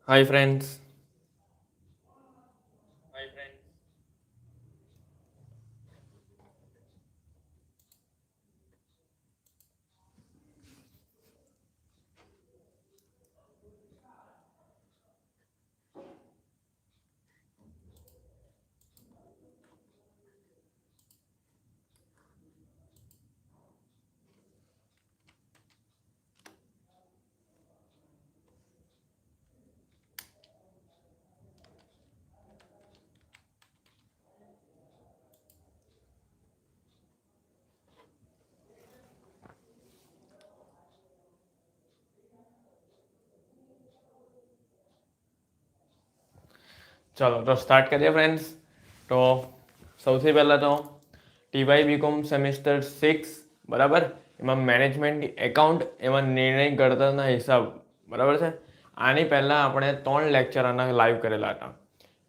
Hi friends. ચલો તો start કરીએ ફ્રેન્ડ્સ. તો સૌથી પહેલાં તો ટીવાય બીકોમ સેમિસ્ટર 6 બરાબર, એમાં મેનેજમેન્ટ એકાઉન્ટ, એમાં નિર્ણય ઘડતરના હિસાબ બરાબર છે. આની પહેલાં આપણે 3 લેક્ચર આના લાઈવ કરેલા હતા.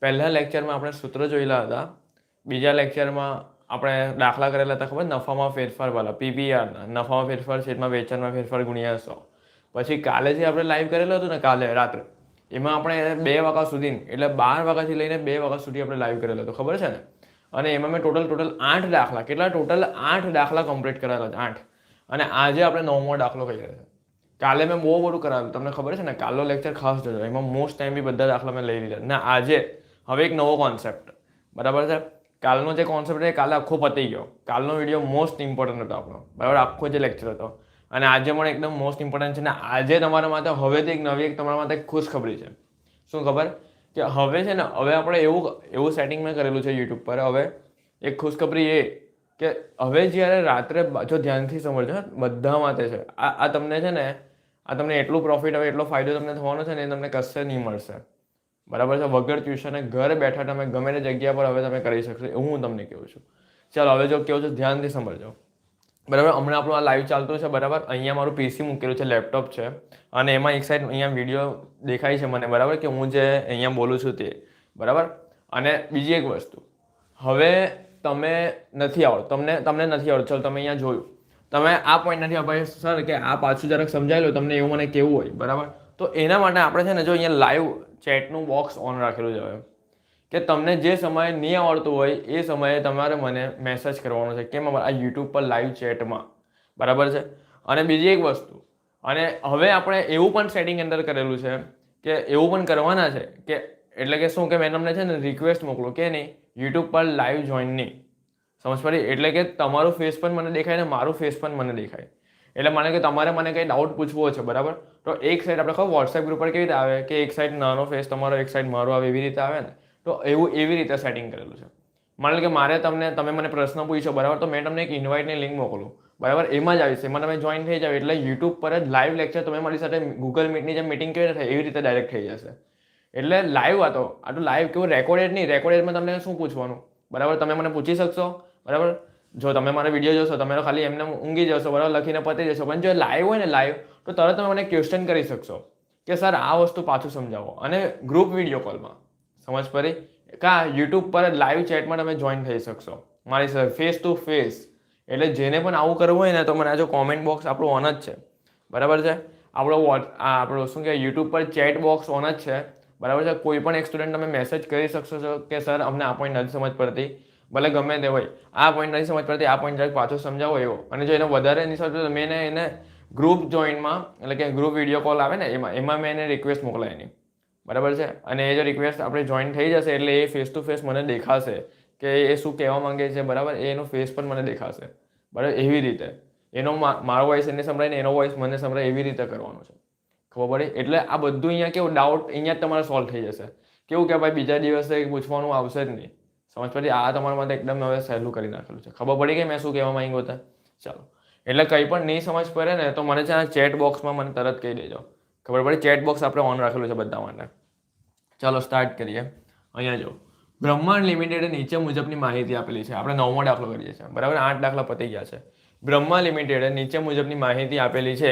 પહેલા લેક્ચરમાં આપણે સૂત્ર જોયેલા હતા. બીજા લેક્ચરમાં આપણે દાખલા કરેલા હતા, ખબર નફામાં ફેરફારવાળા પીપીઆરના, નફામાં ફેરફાર છેદમાં વેચાણમાં ફેરફાર ગુણ્યા 100. પછી કાલે જે આપણે લાઈવ કરેલું હતું ને કાલે રાત્રે, એમાં આપણે 2 વાગ્યા સુધી એટલે 12 વાગ્યાથી લઈને 2 વાગ્યા સુધી આપણે લાઈવ કરેલો હતો, ખબર છે ને. અને એમાં મેં ટોટલ 8 દાખલા, કેટલા ટોટલ 8 દાખલા કમ્પ્લીટ કરેલા છે, 8. અને આજે આપણે 9મો દાખલો કરી રહ્યા છે. કાલે મેં બહુ બધું કરાવ્યું, તમને ખબર છે ને. કાલનો લેક્ચર ખાસ જોજો, એમાં મોસ્ટ ટાઈમ બી બધા દાખલા મેં લઈ લીધા. ને આજે હવે એક નવો કોન્સેપ્ટ બરાબર છે. કાલનો જે કોન્સેપ્ટ છે કાલે આખો પતી ગયો. કાલનો વિડીયો મોસ્ટ ઇમ્પોર્ટન્ટ હતો આપણો, બરાબર, આખો જે લેક્ચર હતો. અને આજે પણ એકદમ મોસ્ટ ઇમ્પોર્ટન્ટ છે. ને આજે તમારા માટે હવેથી એક નવી તમારા માટે ખુશખબરી છે. શું ખબર? કે હવે છે ને, હવે આપણે એવું સેટિંગ મેં કરેલું છે યુટ્યુબ પર. હવે એક ખુશખબરી એ કે હવે જ્યારે રાત્રે, જો ધ્યાનથી સમજજો, બધા માટે છે આ તમને છે ને, આ તમને એટલું પ્રોફિટ, હવે એટલો ફાયદો તમને થવાનો છે ને, એ તમને કશે નહીં મળશે, બરાબર છે. વગર ટ્યુશને ઘરે બેઠા તમે ગમે તે જગ્યા પર હવે તમે કરી શકશો, એવું હું તમને કહું છું. ચાલો હવે જો કહું છું ધ્યાનથી સમજજો, બરાબર. હમણાં આપણું આ લાઈવ ચાલતું છે, બરાબર. અહીંયા મારું પીસી મૂકેલું છે, લેપટોપ છે, અને એમાં એક સાઈડ અહીંયા વિડીયો દેખાય છે મને, બરાબર, કે હું જે અહીંયા બોલું છું તે, બરાબર. અને બીજી એક વસ્તુ, હવે તમે નથી આવડતું, તમને નથી આવડતું, ચાલો તમે અહીંયા જોયું, તમે આ પોઈન્ટ નથી ભાઈ સર કે આ પાછું જરાક સમજાવી લો, તમને એવું મને કેવું હોય, બરાબર. તો એના માટે આપણે છે ને, જો અહીંયા લાઈવ ચેટનું બોક્સ ઓન રાખેલું છે હવે, કે તમને જે સમયે નહીં આવડતું હોય એ સમયે તમારે મને મેસેજ કરવાનો છે, કેમ આ યુટ્યુબ પર લાઈવ ચેટમાં, બરાબર છે. અને બીજી એક વસ્તુ, અને હવે આપણે એવું પણ સેટિંગ અંદર કરેલું છે કે એવું પણ કરવાના છે કે, એટલે કે શું કે મેં તમને છે ને રિક્વેસ્ટ મોકલું કે નહીં, યુટ્યુબ પર લાઈવ જોઈન નહીં, સમજ પડી? એટલે કે તમારું ફેસ પણ મને દેખાય ને મારું ફેસ પણ મને દેખાય. એટલે માને કે તમારે મને કંઈ ડાઉટ પૂછવો છે, બરાબર, તો એક સાઈડ આપણે ખબર વોટ્સએપ ગ્રુપ પર કેવી રીતે આવે કે એક સાઈડ નાનો ફેસ તમારો, એક સાઈડ મારો આવે, એવી રીતે આવે ને. તો એવું એવી રીતે સેટિંગ કરેલું છે. માની લો કે મારે તમે મને પ્રશ્ન પૂછ્યો, બરાબર, તો મેં તમને એક ઇન્વાઇટની લિંક મોકલું, બરાબર, એમાં જ આવી છે, એમાં તમે જોઈન થઈ જાવ એટલે યુટ્યુબ પર જ લાઈવ લેક્ચર તમે મારી સાથે ગૂગલ મીટની જેમ મીટિંગ કેવી રીતે થાય એવી રીતે ડાયરેક્ટ થઈ જશે. એટલે લાઈવ આ તો લાઈવ કેવું, રેકોર્ડેડ નહીં. રેકોર્ડેડમાં તમને શું પૂછવાનું, બરાબર, તમે મને પૂછી શકશો, બરાબર. જો તમે મારો વિડીયો જોશો, તમે તો ખાલી એમને ઊંઘી જશો, બરાબર, લખીને પતી જશો. પણ જો લાઈવ હોય ને, લાઈવ, તો તરત તમે મને ક્વેશ્ચન કરી શકશો કે સર આ વસ્તુ પાછું સમજાવો. અને ગ્રુપ વિડીયો કોલમાં, સમજ પડી? કા યુટ્યુબ પર લાઈવ ચેટમાં તમે જોઈન થઈ શકશો મારી સાથે ફેસ ટુ ફેસ. એટલે જેને પણ આવું કરવું હોય ને, તો મને આ જો કોમેન્ટ બોક્સ આપણું ઓન જ છે, બરાબર છે. આપણો શું કહેવાય, યુટ્યુબ પર ચેટ બોક્સ ઓન જ છે, બરાબર છે. કોઈ પણ એક સ્ટુડન્ટ તમે મેસેજ કરી શકશો છો કે સર અમને આ પોઈન્ટ નથી સમજ પડતી, ભલે ગમે તે હોય, આ પોઈન્ટ નથી સમજ પડતી, આ પોઈન્ટ જરાક પાછો સમજાવો એવો. અને જો એને વધારે નહીં સમજ તો મેં એને ગ્રુપ જોઈનમાં, એટલે કે ગ્રુપ વિડીયો કોલ આવે ને, એમાં મેં એને રિક્વેસ્ટ મોકલાય એની, બરાબર છે. અને એ જો રિક્વેસ્ટ આપણે જોઈન થઈ જશે એટલે એ ફેસ ટુ ફેસ મને દેખાશે કે એ શું કહેવા માંગે છે, બરાબર. એનો ફેસ પણ મને દેખાશે, બરાબર. એવી રીતે એનો મારો વોઇસ એને સંભળાય ને એનો વોઇસ મને સંભળાય, એવી રીતે કરવાનું છે, ખબર પડી? એટલે આ બધું અહીંયા કેવું, ડાઉટ અહીંયા જ તમારે સોલ્વ થઈ જશે. કેવું કે ભાઈ બીજા દિવસે પૂછવાનું આવશે જ નહીં, સમજ પડી? આ તમારા માટે એકદમ હવે સહેલું કરી નાખેલું છે. ખબર પડી કે મેં શું કહેવા માંગ્યો હતા? ચાલો, એટલે કંઈ પણ નહીં સમજ પડે ને તો મને છે આ ચેટ બોક્સમાં મને તરત કહી દેજો, ખબર પડી? ચેટ બોક્સ આપણે ઓન રાખેલું છે બધા માટે. ચાલો સ્ટાર્ટ કરીએ. અહીંયા જો બ્રહ્માંડ લિમિટેડ નીચે મુજબની માહિતી આપેલી છે. આપણે 9મો દાખલો કરીએ છીએ, બરાબર. 8 દાખલા પતી ગયા છે. બ્રહ્મા લિમિટેડ નીચે મુજબની માહિતી આપેલી છે.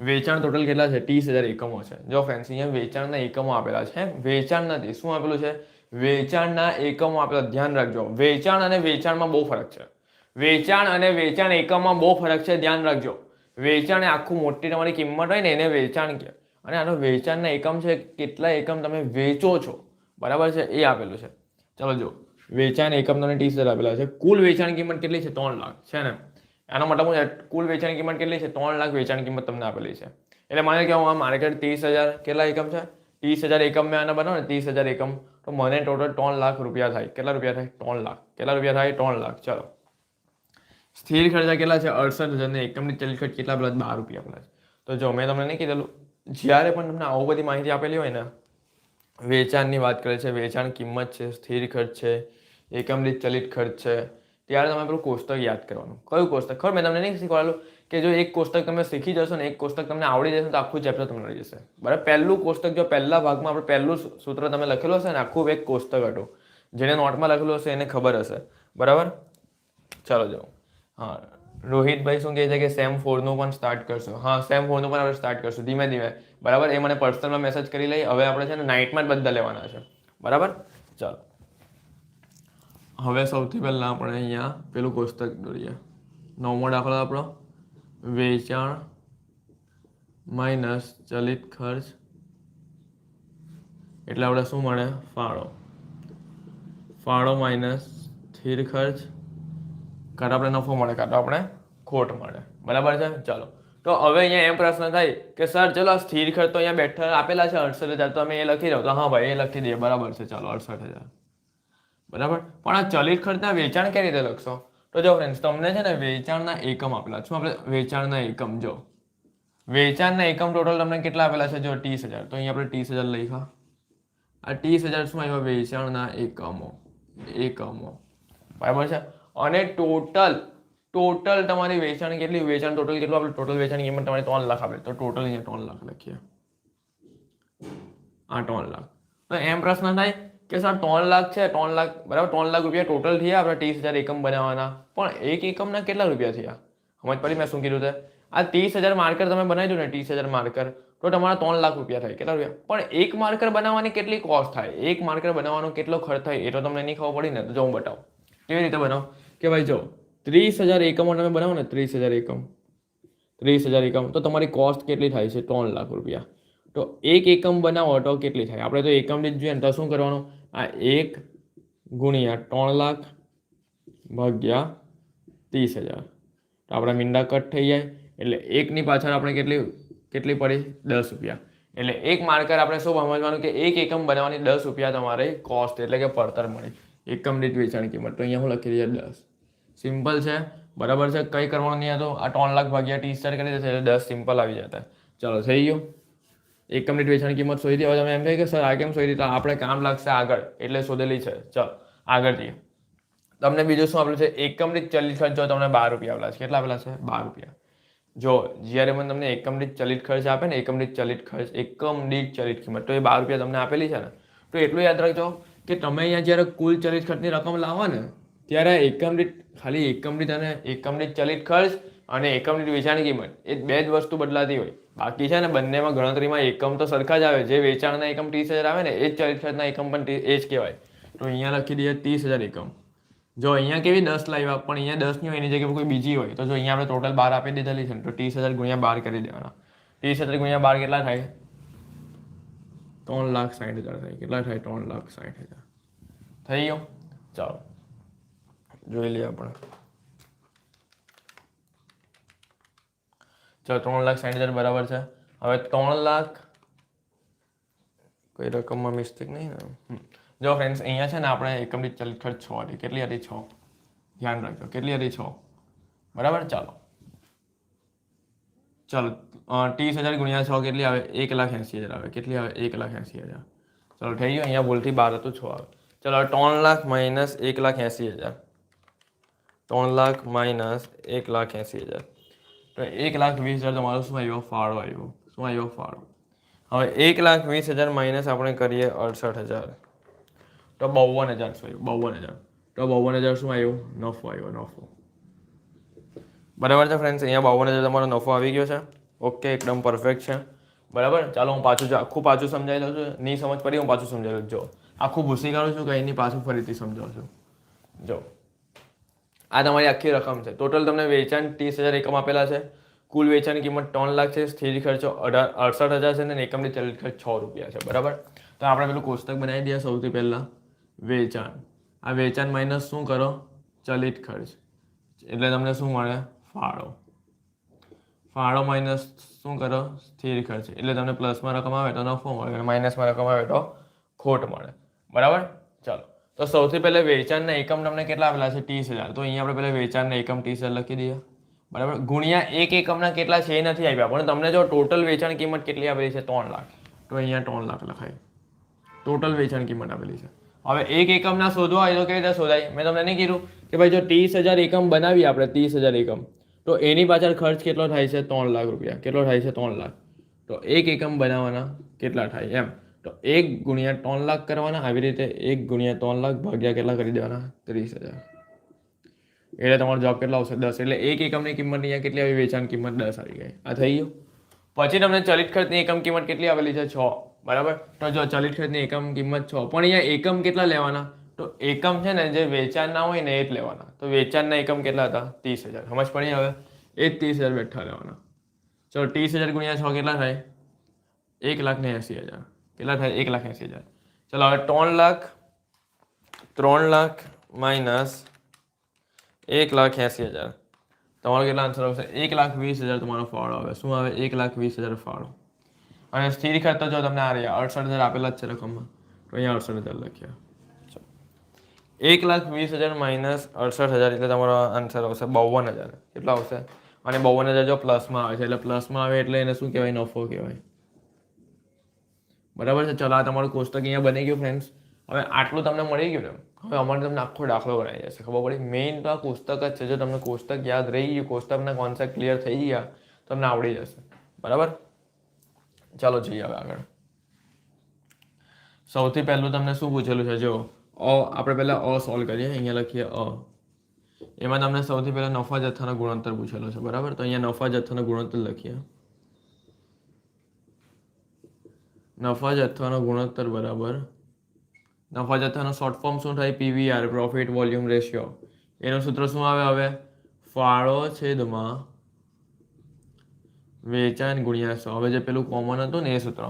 વેચાણ ટોટલ કેટલા છે? 30,000 એકમો છે. જો ફ્રેન્ડ્સ, અહીંયા વેચાણના એકમો આપેલા છે, વેચાણ નથી. શું આપેલું છે? વેચાણના એકમો આપેલા. ધ્યાન રાખજો, વેચાણ અને વેચાણમાં બહુ ફરક છે. વેચાણ અને વેચાણ એકમમાં બહુ ફરક છે, ધ્યાન રાખજો. વેચાણ એ આખું મોટી તમારી કિંમત હોય ને એને વેચાણ કહે, અને આનો વેચાણના એકમ છે, કેટલા એકમ તમે વેચો છો, બરાબર છે, એ આપેલું છે. ચલો જો વેચાણ એકમ તમને 30,000 આપેલા છે. કુલ વેચાણ કિંમત કેટલી છે? 3 લાખ છે ને. આનો મતલબ શું છે? કુલ વેચાણ કિંમત કેટલી છે? 3 લાખ વેચાણ કિંમત તમને આપેલી છે. એટલે માને કે હું આ માર્કેટ 30,000 કેટલા એકમ છે? 30,000 એકમ મેં આના બનાવો ને 30,000 એકમ, તો મને ટોટલ 3 લાખ રૂપિયા થાય. કેટલા રૂપિયા થાય? 3 લાખ. કેટલા રૂપિયા થાય? 3 લાખ. ચલો સ્થિર ખર્ચા કેટલા છે? 68,000 ને એકમની ચલિત ખર્ચ કેટલા પેલા? 12 રૂપિયા પેલા. તો જો મેં તમને નહીં કીધેલું, જ્યારે પણ તમને આવું બધી માહિતી આપેલી હોય ને, વેચાણની વાત કરે છે, વેચાણ કિંમત છે, સ્થિર ખર્ચ છે, એકમ દીઠ ચલિત ખર્ચ છે, ત્યારે તમે પેલું કોષ્ટક યાદ કરવાનું. કયું કોષ્ટક? ખબર મેં તમને નહીં શીખવાડેલું કે જો એક કોષ્ટક તમે શીખી જશો ને, એક કોષ્ટક તમને આવડી જશે તો આખું ચેપ્ટર તમને રહી જશે. બરાબર. પહેલું કોષ્ટક જો પહેલા ભાગમાં આપણે પહેલું સૂત્ર તમે લખેલું હશે ને, આખું એક કોષ્ટક હતું. જેને નોટમાં લખેલું હશે એને ખબર હશે. બરાબર. ચાલો જાઓ. હા, રોહિતભાઈ શું કહે છે કે સેમ 4 નું પણ સ્ટાર્ટ કરશો. હા, સેમ 4 નું પણ આપણે સ્ટાર્ટ કરશું ધીમે ધીમે. બરાબર. એ મને પર્સનલમાં મેસેજ કરી લઈ. હવે આપણે છે ને નાઇટમાં જ બધા લેવાના છે. બરાબર. ચાલો હવે સૌથી પહેલા આપણે અહીંયા પેલું કોષ્ટક દોરીએ. 9મો દાખલો આપણો વેચાણ માઇનસ ચલિત ખર્ચ એટલે આપણે શું મળે? ફાળો. ફાળો માઇનસ સ્થિર ખર્ચ, કાં તો આપણે નફો મળે કાં તો આપણે ખોટ મળે. બરાબર છે. ચાલો તો હવે અહીંયા એમ પ્રશ્ન થાય કે સર ચલો સ્થિર ખર્ચ તો અહીંયા બેઠા આપેલા છે 68,000, તો અમે એ લખી દો. તો હા ભાઈ, એ લખી દઈએ. બરાબર છે. ચાલો 68,000. બરાબર. પણ આ ચલિત ખર્ચના વેચાણ કઈ રીતે લખશો? તો જો ફ્રેન્ડ્સ, તમને છે ને વેચાણના એકમ આપેલા. શું આપણે? વેચાણના એકમ. જો વેચાણના એકમ ટોટલ તમને કેટલા આપેલા છે? જો 30,000. તો અહીંયા આપણે 30,000 લખ્યા. આ 30,000 શું આવ્યા? વેચાણના એકમો. એકમો. બરાબર છે. અને ટોટલ તમારી વેચાણ કેટલી? વેચાણ ટોટલ કેટલું? આપણે ટોટલ વેચાણ કિંમત તમારી 3 લાખ આપે, તો ટોટલ અહીંયા 3 લાખ લખીએ. આ 3 લાખ. તો એમ પ્રશ્ન થાય કે સર 3 લાખ છે, 3 લાખ બરાબર, 3 લાખ રૂપિયા ટોટલ થયા આપણે 30,000 એકમ બનાવવાના, પણ એક એકમના કેટલા રૂપિયા થયા? સમજ પડી મેં શું કીધું છે? આ 30,000 માર્કર તમે બનાવી દો ને, 30,000 માર્કર, તો તમારા 3 લાખ રૂપિયા થાય. કેટલા રૂપિયા? પણ એક માર્કર બનાવવાની કેટલી કોસ્ટ થાય? એક માર્કર બનાવવાનો કેટલો ખર્ચ થાય એ તો તમને નહીં ખબર પડી ને. તો જો હું બતાવું કેવી રીતે બનાવો કે ભાઈ જો 30,000 એકમો તમે બનાવો ને, 30,000 એકમ, 30,000 એકમ, તો તમારી કોસ્ટ કેટલી થાય છે? 3 લાખ રૂપિયા. તો એક એકમ બનાવો તો કેટલી થાય? આપણે તો એકમ દીઠ જોઈએ ને, તો શું કરવાનું? આ 1 ગુણ્યા 3 લાખ ભાગ્યા 30,000. તો આપણા મીંડા કટ થઈ જાય. એટલે એકની પાછળ આપણે કેટલી પડી? 10 રૂપિયા. એટલે એક માર્કર આપણે શું સમજવાનું કે એક એકમ બનાવવાની 10 રૂપિયા તમારે કોસ્ટ એટલે કે પડતર મળી. એકમ દીઠ વેચાણ કિંમત. તો અહીંયા હું લખી દઈએ 10. સિમ્પલ છે. બરાબર છે. કંઈ કરવાનું નહીં હતું. આ 3 લાખ ભાગ્યા 30,000 કરી દેશે એટલે 10 સિમ્પલ આવી જતા. ચાલો થઈ ગયું. એકમ દીઠ વેચાણ કિંમત શોધી. હવે તમે એમ કહે કે સર આ કેમ શોધી? તો આપણે કામ લાગશે આગળ એટલે શોધેલી છે. ચાલો આગળ જઈએ. તમને બીજું શું આપેલું છે? એકમ દીઠ ચલિત ખર્ચ. જો તમને 12 રૂપિયા આપેલા છે. કેટલા આપેલા છે? 12 રૂપિયા. જો જ્યારે મને તમને એકમ દીઠ ચલિત ખર્ચ આપે ને, એકમ દીઠ ચલિત ખર્ચ, એકમ દીઠ ચલિત કિંમત, તો એ 12 રૂપિયા તમને આપેલી છે ને, તો એટલું યાદ રાખજો કે તમે અહીંયા જ્યારે કુલ ચલિત ખર્ચની રકમ લાવો ને, ત્યારે એકમ દીઠ ખાલી એકમ દીઠ અને એકમ દીઠ ચલિત ખર્ચ અને એકમ દીઠ વેચાણ કિંમત એ બે જ વસ્તુ બદલાતી હોય. બાકી છે ને બંનેમાં ગણતરીમાં એકમ તો સરખા જ આવે. જે વેચાણના એકમ 30,000 આવે ને, એ જ ચલિત ખર્ચના એકમ પણ એ જ કહેવાય. તો અહીંયા લખી દઈએ 30,000 એકમ. જો અહીંયા કેવી 10 લાવ્યા, પણ અહીંયા 10 ની હોય, એની જગ્યાએ કોઈ બીજી હોય, તો જો અહીંયા આપણે ટોટલ 12 આપી દીધેલી છે, તો 30,000 ગુણ્યા 12 કરી દેવાના. 30,000 ગુણ્યા 12 કેટલા થાય? 3,60,000 થાય. કેટલા થાય? 3,60,000 થઈ ગયો. ચાલો જોઈ લઈએ આપણે. ચાલો 3,60,000 બરાબર છે. હવે 3 લાખ કોઈ રકમમાં મિસ્ટેક નહીં ને? જો ફ્રેન્ડ્સ અહીંયા છે ને આપણે એકમ દીઠ ચલિત ખર્ચ 6 હતી. કેટલી હતી? 6. ધ્યાન રાખજો કેટલી હતી? 6. બરાબર. ચાલો 30,000 ગુણ્યા 6 કેટલી આવે? 1,80,000 આવે. કેટલી આવે? 1,80,000. ચાલો થઈ ગયું. અહીંયા ભૂલથી 12 હતું, 6 આવે. ચાલો 3 લાખ માઇનસ 1,80,000. 3 લાખ માઇનસ 1,80,000. તો 1,20,000 તમારો શું આવ્યો? ફાળો આવ્યો. શું આવ્યો? ફાળો. હવે 1,20,000 માઇનસ આપણે કરીએ 68,000, તો 52,000 શું આવ્યું? 52,000. તો 52,000 શું આવ્યું? નફો આવ્યો. નફો. બરાબર છે ફ્રેન્ડ્સ. અહીંયા 52,000 તમારો નફો આવી ગયો છે. ઓકે, એકદમ પરફેક્ટ છે. બરાબર. ચાલો હું આખું પાછું સમજાવી દઉં છું. નહીં સમજ પડી હું પાછું સમજાવી દઉં. જો આખું ભૂસી કાઢું છું, કંઈ નહીં, પાછું ફરીથી સમજાવું છું. જો આ તમારી આખી રકમ છે. ટોટલ તમને વેચાણ 30,000 એકમ આપેલા છે. કુલ વેચાણની કિંમત 3 લાખ છે, સ્થિર ખર્ચો 68,000 છે અને એકમની ચલિત ખર્ચ 6 રૂપિયા છે. બરાબર. તો આપણે પેલું કોષ્ટક બનાવી દઈએ સૌથી પહેલાં વેચાણ. આ વેચાણ માઇનસ શું કરો? ચલિત ખર્ચ. એટલે તમને શું મળે? ફાળો. ફાળો માઇનસ શું કરો? સ્થિર ખર્ચ. એટલે તમને પ્લસમાં રકમ આવે તો નફો મળે અને માઇનસમાં રકમ આવે તો ખોટ મળે. બરાબર. ચાલો, તો સૌથી પહેલાં વેચાણના એકમ તમને કેટલા આપેલા છે? 30,000. તો અહીંયા આપણે પહેલાં વેચાણના એકમ 30,000 લખી દઈએ. બરાબર. ગુણ્યા એક એકમના કેટલા છે એ નથી આપ્યા, પણ તમને જો ટોટલ વેચાણ કિંમત કેટલી આપેલી છે? 3 લાખ. તો અહીંયા 3 લાખ લખાય. ટોટલ વેચાણ કિંમત આપેલી છે. હવે એક એકમના શોધવા હોય તો કેવી રીતે શોધાય? મેં તમને નહીં કીધું કે ભાઈ જો 30,000 એકમ બનાવીએ આપણે, 30,000 એકમ, તો એની પાછળ ખર્ચ કેટલો થાય છે? 3 લાખ રૂપિયા. કેટલો થાય છે? 3 લાખ. તો એક એકમ બનાવવાના કેટલા થાય એમ? તો 1 ગુણ્યા 3 લાખ કરવાના. આવી રીતે 1 ગુણ્યા 3 લાખ ભાગ્યા કેટલા કરી દેવાના? 30,000. એટલે તમારો જવાબ કેટલો આવશે? 10. એટલે એક એકમની કિંમત અહીંયા કેટલી આવી? વેચાણ કિંમત 10 આવી ગઈ. આ થઈ ગયું. પછી તમને ચલિત ખર્ચની એકમ કિંમત કેટલી આવેલી છે? 6. બરાબર. તો જો ચલિત ખર્ચની એકમ કિંમત 6, પણ અહીંયા એકમ કેટલા લેવાના? તો એકમ છે ને જે વેચાણના હોય ને એ જ લેવાના. તો વેચાણના એકમ કેટલા હતા? 30,000. સમજ પડી હવે? એ જ 30,000 બેઠા લેવાના. ચલો, 30,000 ગુણ્યા 6 કેટલા થાય? 1,80,000. કેટલા થાય? 1,80,000. ચલો હવે 3 લાખ માઇનસ 1,80,000. તમારો કેટલા આન્સર આવશે? 1,20,000 તમારો ફાળો આવે. શું આવે? 1,20,000 ફાળો. અને સ્થિર ખર્ચ તો જો તમને આ રહ્યા 68,000 આપેલા જ છે રકમમાં, તો અહીંયા 68,000 લખ્યા. 1,20,000 માઇનસ 68,000 એટલે તમારો આન્સર આવશે 52,000. કેટલા આવશે? અને 52,000 જો પ્લસમાં આવે છે, એટલે પ્લસમાં આવે એટલે એને શું કહેવાય? નફો કહેવાય. બરાબર છે. ચલો, આ તમારું કોષ્ટક અહીંયા બની ગયું ફ્રેન્ડ્સ. હવે આટલું તમને મળી ગયું ને, હવે અમારે તમને આખો દાખલો બનાવી જશે. ખબર પડી? મેઇન તો આ કોષ્ટક જ છે. જો તમને કોષ્ટક યાદ રહી ગયું, કોષ્ટકના કોન્સેપ્ટ ક્લિયર થઈ ગયા, તમને આવડી જશે. બરાબર. ચાલો જોઈએ હવે આગળ. સૌથી પહેલું તમને શું પૂછેલું છે? જો આપણે પહેલાં સોલ્વ કરીએ. અહીંયા લખીએ એમાં તમને સૌથી પહેલાં નફા જથ્થાનો ગુણોત્તર પૂછેલો છે. બરાબર. તો અહીંયા નફા જથ્થાનો ગુણોત્તર લખીએ. નફા જથ્થાનો ગુણોત્તર બરાબર, નફા જથ્થાનો શોર્ટ ફોર્મ શું થાય? PVR, profit volume ratio. એનું સૂત્ર શું આવે? હવે ફાળો છેદમાં વેચાણ ગુણ્યા 100. હવે જે પેલું કોમન હતું ને એ સૂત્ર.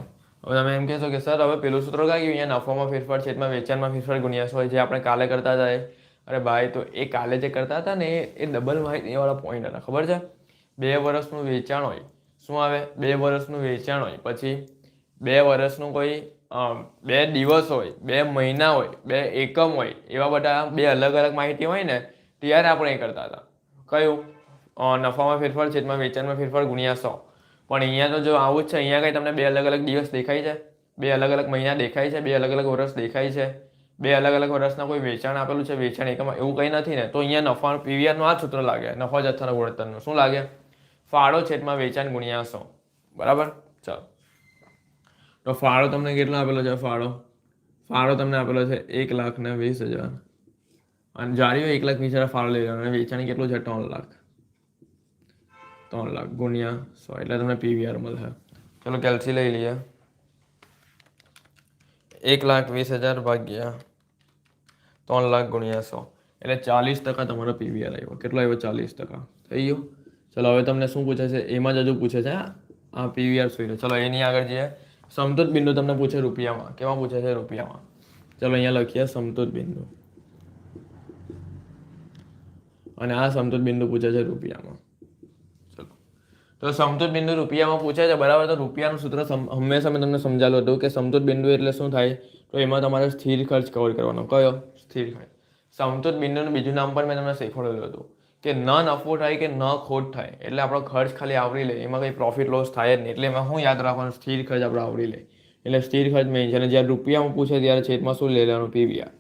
હવે તમે એમ કહેશો કે સર હવે પેલું સૂત્ર ક્યાં ગયું? અહીંયા નફામાં ફેરફાર છેદમાં વેચાણમાં ફેરફાર ગુણ્યા 100 જે આપણે કાલે કરતા હતા. અરે ભાઈ, તો એ કાલે જે કરતા હતા ને એ ડબલ માહિતીવાળા પોઈન્ટ હતા. ખબર છે? 2 વર્ષનું વેચાણ હોય. શું આવે? 2 વર્ષનું વેચાણ હોય. પછી 2 વર્ષનું કોઈ 2 દિવસ હોય, 2 મહિના હોય, 2 એકમ હોય, એવા બધા 2 અલગ અલગ માહિતી હોય ને ત્યારે આપણે એ કરતા હતા. કયું? નફામાં ફેરફાર છેદમાં વેચાણમાં ફેરફાર ગુણ્યા 100. પણ અહીંયા તો જો આવું જ છે. અહીંયા કંઈ તમને 2 અલગ અલગ દિવસ દેખાય છે? 2 અલગ અલગ મહિના દેખાય છે? 2 અલગ અલગ વર્ષ દેખાય છે? 2 અલગ અલગ વર્ષના કોઈ વેચાણ આપેલું છે? વેચાણ એકમ એવું કંઈ નથી ને. તો અહીંયા નફા PVRનું આ સૂત્ર લાગે. નફા જથ્થાના ગુણોત્તરનું શું લાગે? ફાળો છેદમાં વેચાણ ગુણ્યા 100. બરાબર. ચાલો, તો ફાળો તમને કેટલો આપેલો છે? ફાળો તમને આપેલો છે 1,20,000. અને જારી હોય 1,20,000 ફાળો લઈ લેવાનો. અને વેચાણ કેટલું છે? 3 લાખ. 3 લાખ ગુણ્યા 100 એટલે તમને PVR મળે. ચલો કેલ્સી લઈ લઈએ. 1,20,000 ભાગ્યા 3 લાખ ગુણ્યા 100 એટલે 40% તમારો PVR આવ્યો. કેટલો આવ્યો? 40%. થઈ ગયો. ચલો હવે તમને શું પૂછે છે? એમાં જ હજુ પૂછે છે આ PVR શું? ચલો એની આગળ જઈએ. સમતુત બિંદુ તમને પૂછે રૂપિયામાં. કેમાં પૂછે છે? રૂપિયામાં. ચલો અહીંયા લખીએ સમતુત બિંદુ. અને આ સમતુત બિંદુ પૂછે છે રૂપિયામાં. ચલો, તો સમતુત બિંદુ રૂપિયામાં પૂછે છે. બરાબર. તો રૂપિયાનું સૂત્ર હંમેશા મેં તમને સમજાવેલું હતું કે સમતુત બિંદુ એટલે શું થાય? તો એમાં તમારે સ્થિર ખર્ચ કવર કરવાનો. કયો? સ્થિર ખર્ચ. સમતુત બિંદુનું બીજું નામ પણ મેં તમને શીખવાડેલું હતું કે ન નફો થાય કે ન ખોટ થાય. એટલે આપણો ખર્ચ ખાલી આવરી લે, એમાં કંઈ પ્રોફિટ લોસ થાય જ નહીં. એટલે એમાં શું યાદ રાખવાનું? સ્થિર ખર્ચ આપણે આવરી લે. એટલે સ્થિર ખર્ચ મેઇન છે. અને જ્યારે રૂપિયામાં પૂછે ત્યારે છેદમાં શું લઈ લેવાનું? PVR.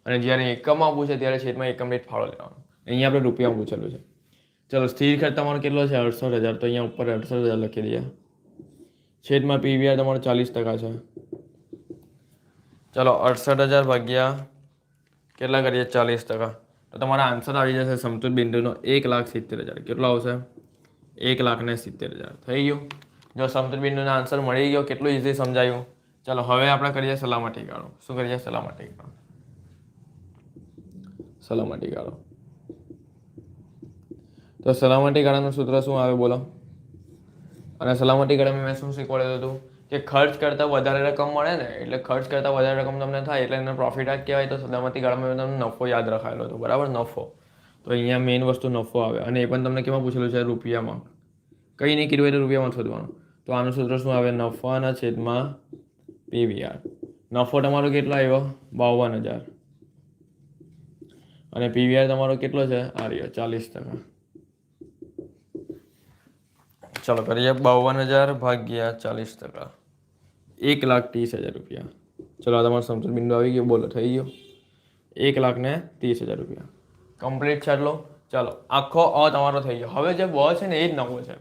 અને જ્યારે એકમમાં પૂછે ત્યારે છેદમાં એકમ દીઠ ફાળો લેવાનો. અહીંયા આપણે રૂપિયામાં પૂછેલું છે. ચલો, સ્થિર ખર્ચ તમારો કેટલો છે? 68,000. તો અહીંયા ઉપર 68,000 લખી દઈએ. છેદમાં PVR તમારો 40% છે. ચલો 68,000 ભાગ્યા કેટલા કરીએ? 40%. તો તમારા આન્સર આવી જશે સમતુત બિંદુનો 1,70,000. કેટલો આવશે? 1,70,000. થઈ ગયું. જો સમતુત બિંદુના આન્સર મળી ગયો. કેટલું ઇઝી સમજાયું. ચલો હવે આપણે કરીએ સલામતી ગાળો. શું કરીએ? સલામતી ગાળો. સલામતી ગાળો. તો સલામતી ગાળાનું સૂત્ર શું આવે? બોલો. અને સલામતી ગાળામાં મેં શું શીખવાડ્યું હતું કે ખર્ચ કરતાં વધારે રકમ મળે ને એટલે ખર્ચ કરતાં વધારે રકમ તમને થાય એટલે એને પ્રોફિટ જ કહેવાય. તો સલામતી ગાળામાં મેં તમને નફો યાદ રખાયેલો હતો, બરાબર, નફો. તો અહીંયા મેઇન વસ્તુ નફો આવે અને એ પણ તમને કેમાં પૂછેલું છે? રૂપિયામાં. કંઈ નહીં કીધું એટલે રૂપિયામાં શોધવાનું. તો આનું સૂત્ર શું આવે? નફાના છેદમાં પીવીઆર. નફો તમારો કેટલો આવ્યો? 52,000 અને પીવીઆર તમારો કેટલો છે? આ રહ્યો 40%. ચલો કરીએ 52,000 ભાગ્યા 40%, 1,30,000 રૂપિયા. ચલો આ તમારો સમતલ બિંદુ આવી ગયો. બોલો થઈ ગયો 1,30,000 રૂપિયા. કમ્પ્લીટ છે એટલો. ચાલો આખો અ તમારો થઈ ગયો. હવે જે બ છે ને એ જ નવો છે.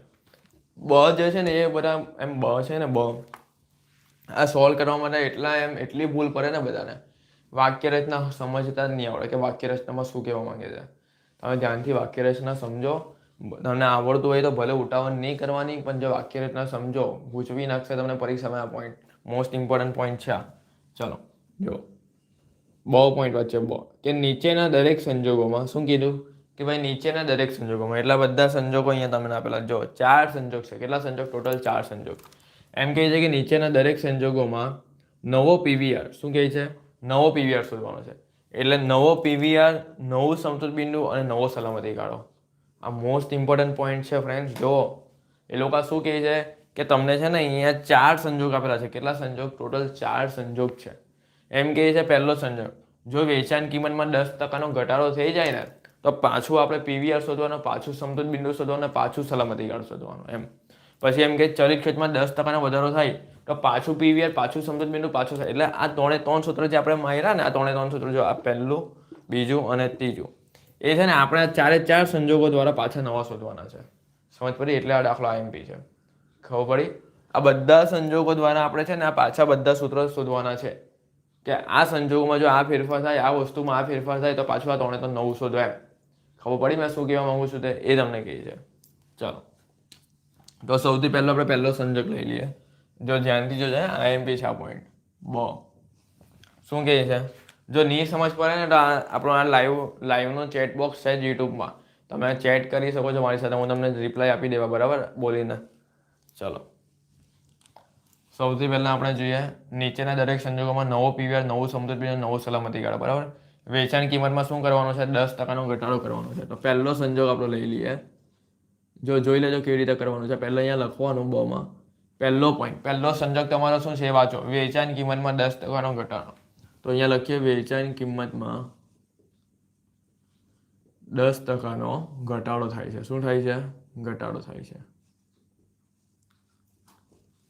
બ જે છે ને એ બધા એમ બ છે ને બ આ સોલ્વ કરવા માટે એટલી ભૂલ પડે ને બધાને. વાક્ય રચના સમજતા જ નહીં આવડે કે વાક્ય રચનામાં શું કહેવા માંગે છે. તમે ધ્યાનથી વાક્ય રચના સમજો. તમને આવડતું હોય તો ભલે ઉતાવળ નહીં કરવાની, પણ જો વાક્ય રચના સમજો ગૂંચવી નાખશે તમને પરીક્ષામાં. આ પોઈન્ટ મોસ્ટ ઇમ્પોર્ટન્ટ પોઈન્ટ છે. ચલો જો બહુ પોઈન્ટ વચ્ચે બ કે નીચેના દરેક સંજોગોમાં શું કીધું કે ભાઈ નીચેના દરેક સંજોગોમાં એટલા બધા સંજોગો અહીંયા તમને આપેલા. જો 4 સંજોગ છે. કેટલા સંજોગ? ટોટલ 4 સંજોગ. એમ કહે છે કે નીચેના દરેક સંજોગોમાં નવો પીવીઆર શું કહે છે? નવો પીવીઆર શોધવાનો છે. એટલે નવો પીવીઆર, નવું સમતૂર બિંદુ અને નવો સલામતી ગાળો. આ મોસ્ટ ઇમ્પોર્ટન્ટ પોઈન્ટ છે ફ્રેન્ડ્સ. જો એ લોકો શું કહે છે કે તમને છે ને અહીંયા 4 સંજોગ આપેલા છે. કેટલા સંજોગ? ટોટલ 4 સંજોગ છે. એમ કહે છે પહેલો સંજોગ, જો વેચાણ કિંમતમાં 10%નો ઘટાડો થઈ જાય ને તો પાછું આપણે પીવીઆર શોધવાનો, પાછું સમતૂર બિંદુ શોધવાનો, પાછું સલામતી ગાળો શોધવાનો. એમ પછી એમ કે ચલિત ખર્ચમાં 10%નો વધારો થાય તો પાછું પીવીઆર, પાછું સમતૂર બિંદુ, પાછું. એટલે આ 3 સૂત્ર જે આપણે માર્યા ને, આ 3 સૂત્ર જો આ પહેલું, બીજું અને ત્રીજું એ છે ને આપણે 4 સંજોગો દ્વારા પાછા નવા શોધવાના છે. સમજ પડી? એટલે આ દાખલો આઈએમપી છે. ખબર પડી? આ બધા સંજોગો દ્વારા આપણે છે ને આ પાછા બધા સૂત્રો શોધવાના છે કે આ સંજોગોમાં જો આ ફેરફાર થાય, આ વસ્તુમાં આ ફેરફાર થાય તો પાછું આ 3 નવું શોધો. એમ ખબર પડી મેં શું કહેવા માંગુ છું? તે એ તમને કહી છે. ચાલો તો સૌથી પહેલો આપણે પહેલો સંજોગ લઈ લઈએ. જો ધ્યાનથી જોજો, આઈએમપી છે આ પોઈન્ટ બ. શું કહે છે? જો નહીં સમજ પડે ને તો આપણો આ લાઈવનો ચેટ બોક્સ છે યુટ્યુબમાં. તમે ચેટ કરી શકો છો મારી સાથે. હું તમને રિપ્લાય આપી દેવા, બરાબર, બોલીને. ચલો સૌથી પહેલાં આપણે જોઈએ નીચેના દરેક સંજોગોમાં નવો પીવીઆર, નવું સમતૂર બિંદુ, નવો સલામતી ગાળો, બરાબર. વેચાણ કિંમતમાં શું કરવાનું છે? 10%નો ઘટાડો કરવાનો છે. તો પહેલો સંજોગ આપણે લઈ લઈએ. જો જોઈ લેજો કેવી રીતે કરવાનું છે. પહેલાં અહીંયા લખવાનું બમાં પહેલો પોઈન્ટ, પહેલો સંજોગ તમારો શું છે એ વાંચો. વેચાણ કિંમતમાં 10%નો ઘટાડો. તો અહીંયા લખીએ વેચાણ કિંમતમાં 10%નો ઘટાડો થાય છે. શું થાય છે? ઘટાડો થાય છે.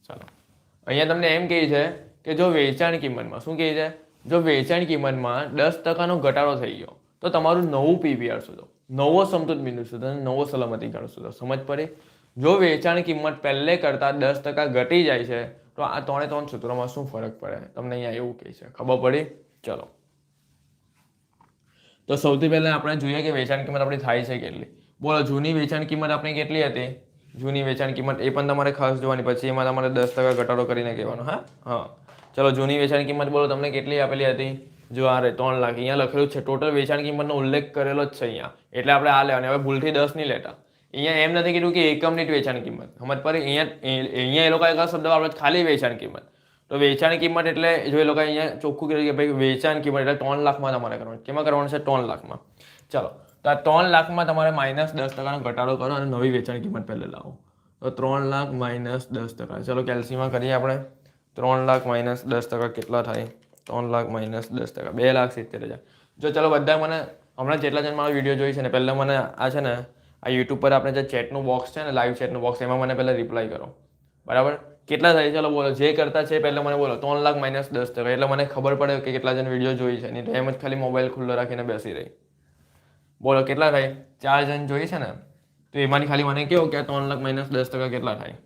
ચાલો અહીંયા તમને એમ કહે છે કે જો વેચાણ કિંમતમાં શું કહે છે? જો વેચાણ કિંમતમાં 10%નો ઘટાડો થઈ ગયો તો તમારું નવું પીવીઆર શોધો, નવો સમતૂર બિંદુ શોધો અને નવો સલામતી ગાળો શોધો. સમજ પડે? જો વેચાણ કિંમત પહેલે કરતાં 10% ઘટી જાય છે તો આ 3 સૂત્રોમાં શું ફરક પડે તમને અહીંયા એવું કહે છે. ખબર પડી? ચલો તો સૌથી પહેલાં આપણે જોઈએ કે વેચાણ કિંમત આપણી થાય છે કેટલી. બોલો જૂની વેચાણ કિંમત આપણી કેટલી હતી? જૂની વેચાણ કિંમત એ પણ તમારે ખાસ જોવાની. પછી એમાં તમારે 10% ઘટાડો કરીને કહેવાનો. હા ચલો જૂની વેચાણ કિંમત બોલો તમને કેટલી આપેલી હતી? જો આ 3 લાખ અહીંયા લખેલું છે. ટોટલ વેચાણ કિંમતનો ઉલ્લેખ કરેલો જ છે અહીંયા. એટલે આપણે આ લેવાની. હવે ભૂલથી 10 નહીં લેતા. અહીંયા એમ નથી કીધું કે એકમ દીઠ વેચાણ કિંમત. સમજ પડી? અહીંયા એ લોકો એક શબ્દ આપણે ખાલી વેચાણ કિંમત. તો વેચાણ કિંમત એટલે જો એ લોકો અહીંયા ચોખ્ખું કીધું કે ભાઈ વેચાણ કિંમત એટલે 3 લાખમાં તમારે કરવાનું. કેમાં કરવાનું છે? 3 લાખમાં. ચાલો તો આ 3 લાખમાં તમારે -10%નો ઘટાડો કરો અને નવી વેચાણ કિંમત પહેલે લાવો. તો 3 લાખ -10%. ચલો કેલ્સીમાં કરીએ આપણે. 3 લાખ -10% કેટલા થાય? 3 લાખ -10%, 2,70,000. જો ચલો બધા મને હમણાં જેટલા જણ મારો વિડીયો જોઈ છે ને પહેલાં મને આ છે ને આ યુટ્યુબ પર આપણે જે ચેટનું બોક્સ છે ને, લાઈવ ચેટનું બોક્સ, એમાં મને પહેલાં રિપ્લાય કરો, બરાબર. કેટલા થાય? ચલો બોલો જે કરતા છે પહેલાં મને બોલો. 3 લાખ -10%. એટલે મને ખબર પડે કે કેટલા જણ વિડીયો જોઈ છે. નહીં તો એમ જ ખાલી મોબાઈલ ખુલ્લો રાખીને બેસી રહી. બોલો કેટલા થાય? 4 જણ જોઈ છે ને, તો એમાંથી ખાલી મને કહો કે 3 લાખ -10% કેટલા થાય?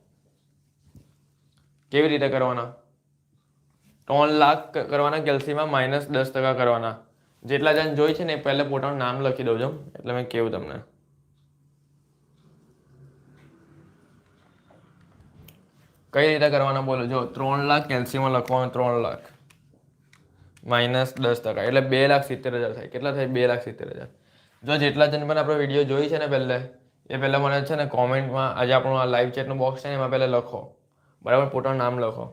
કેવી રીતે કરવાના? 3 લાખ કરવાના કેલ્સીમાં -10% કરવાના. જેટલા જણ જોઈ છે ને એ પહેલાં પોતાનું નામ લખી દઉં એટલે મેં કેવું તમને. કઈ રીતે કરવાના બોલો. જો 3 લાખ કેલ્સીમાં લખવાનું. 3 લાખ -10% એટલે 2,70,000 થાય. કેટલા થાય? 2,70,000. જો જેટલા જણ પણ આપણો વિડીયો જોઈ છે ને પહેલે એ પહેલાં મને છે ને કોમેન્ટમાં આજે આપણું આ લાઈવ ચેટનું બોક્સ છે ને એમાં પહેલાં લખો, બરાબર, પોતાનું નામ લખો.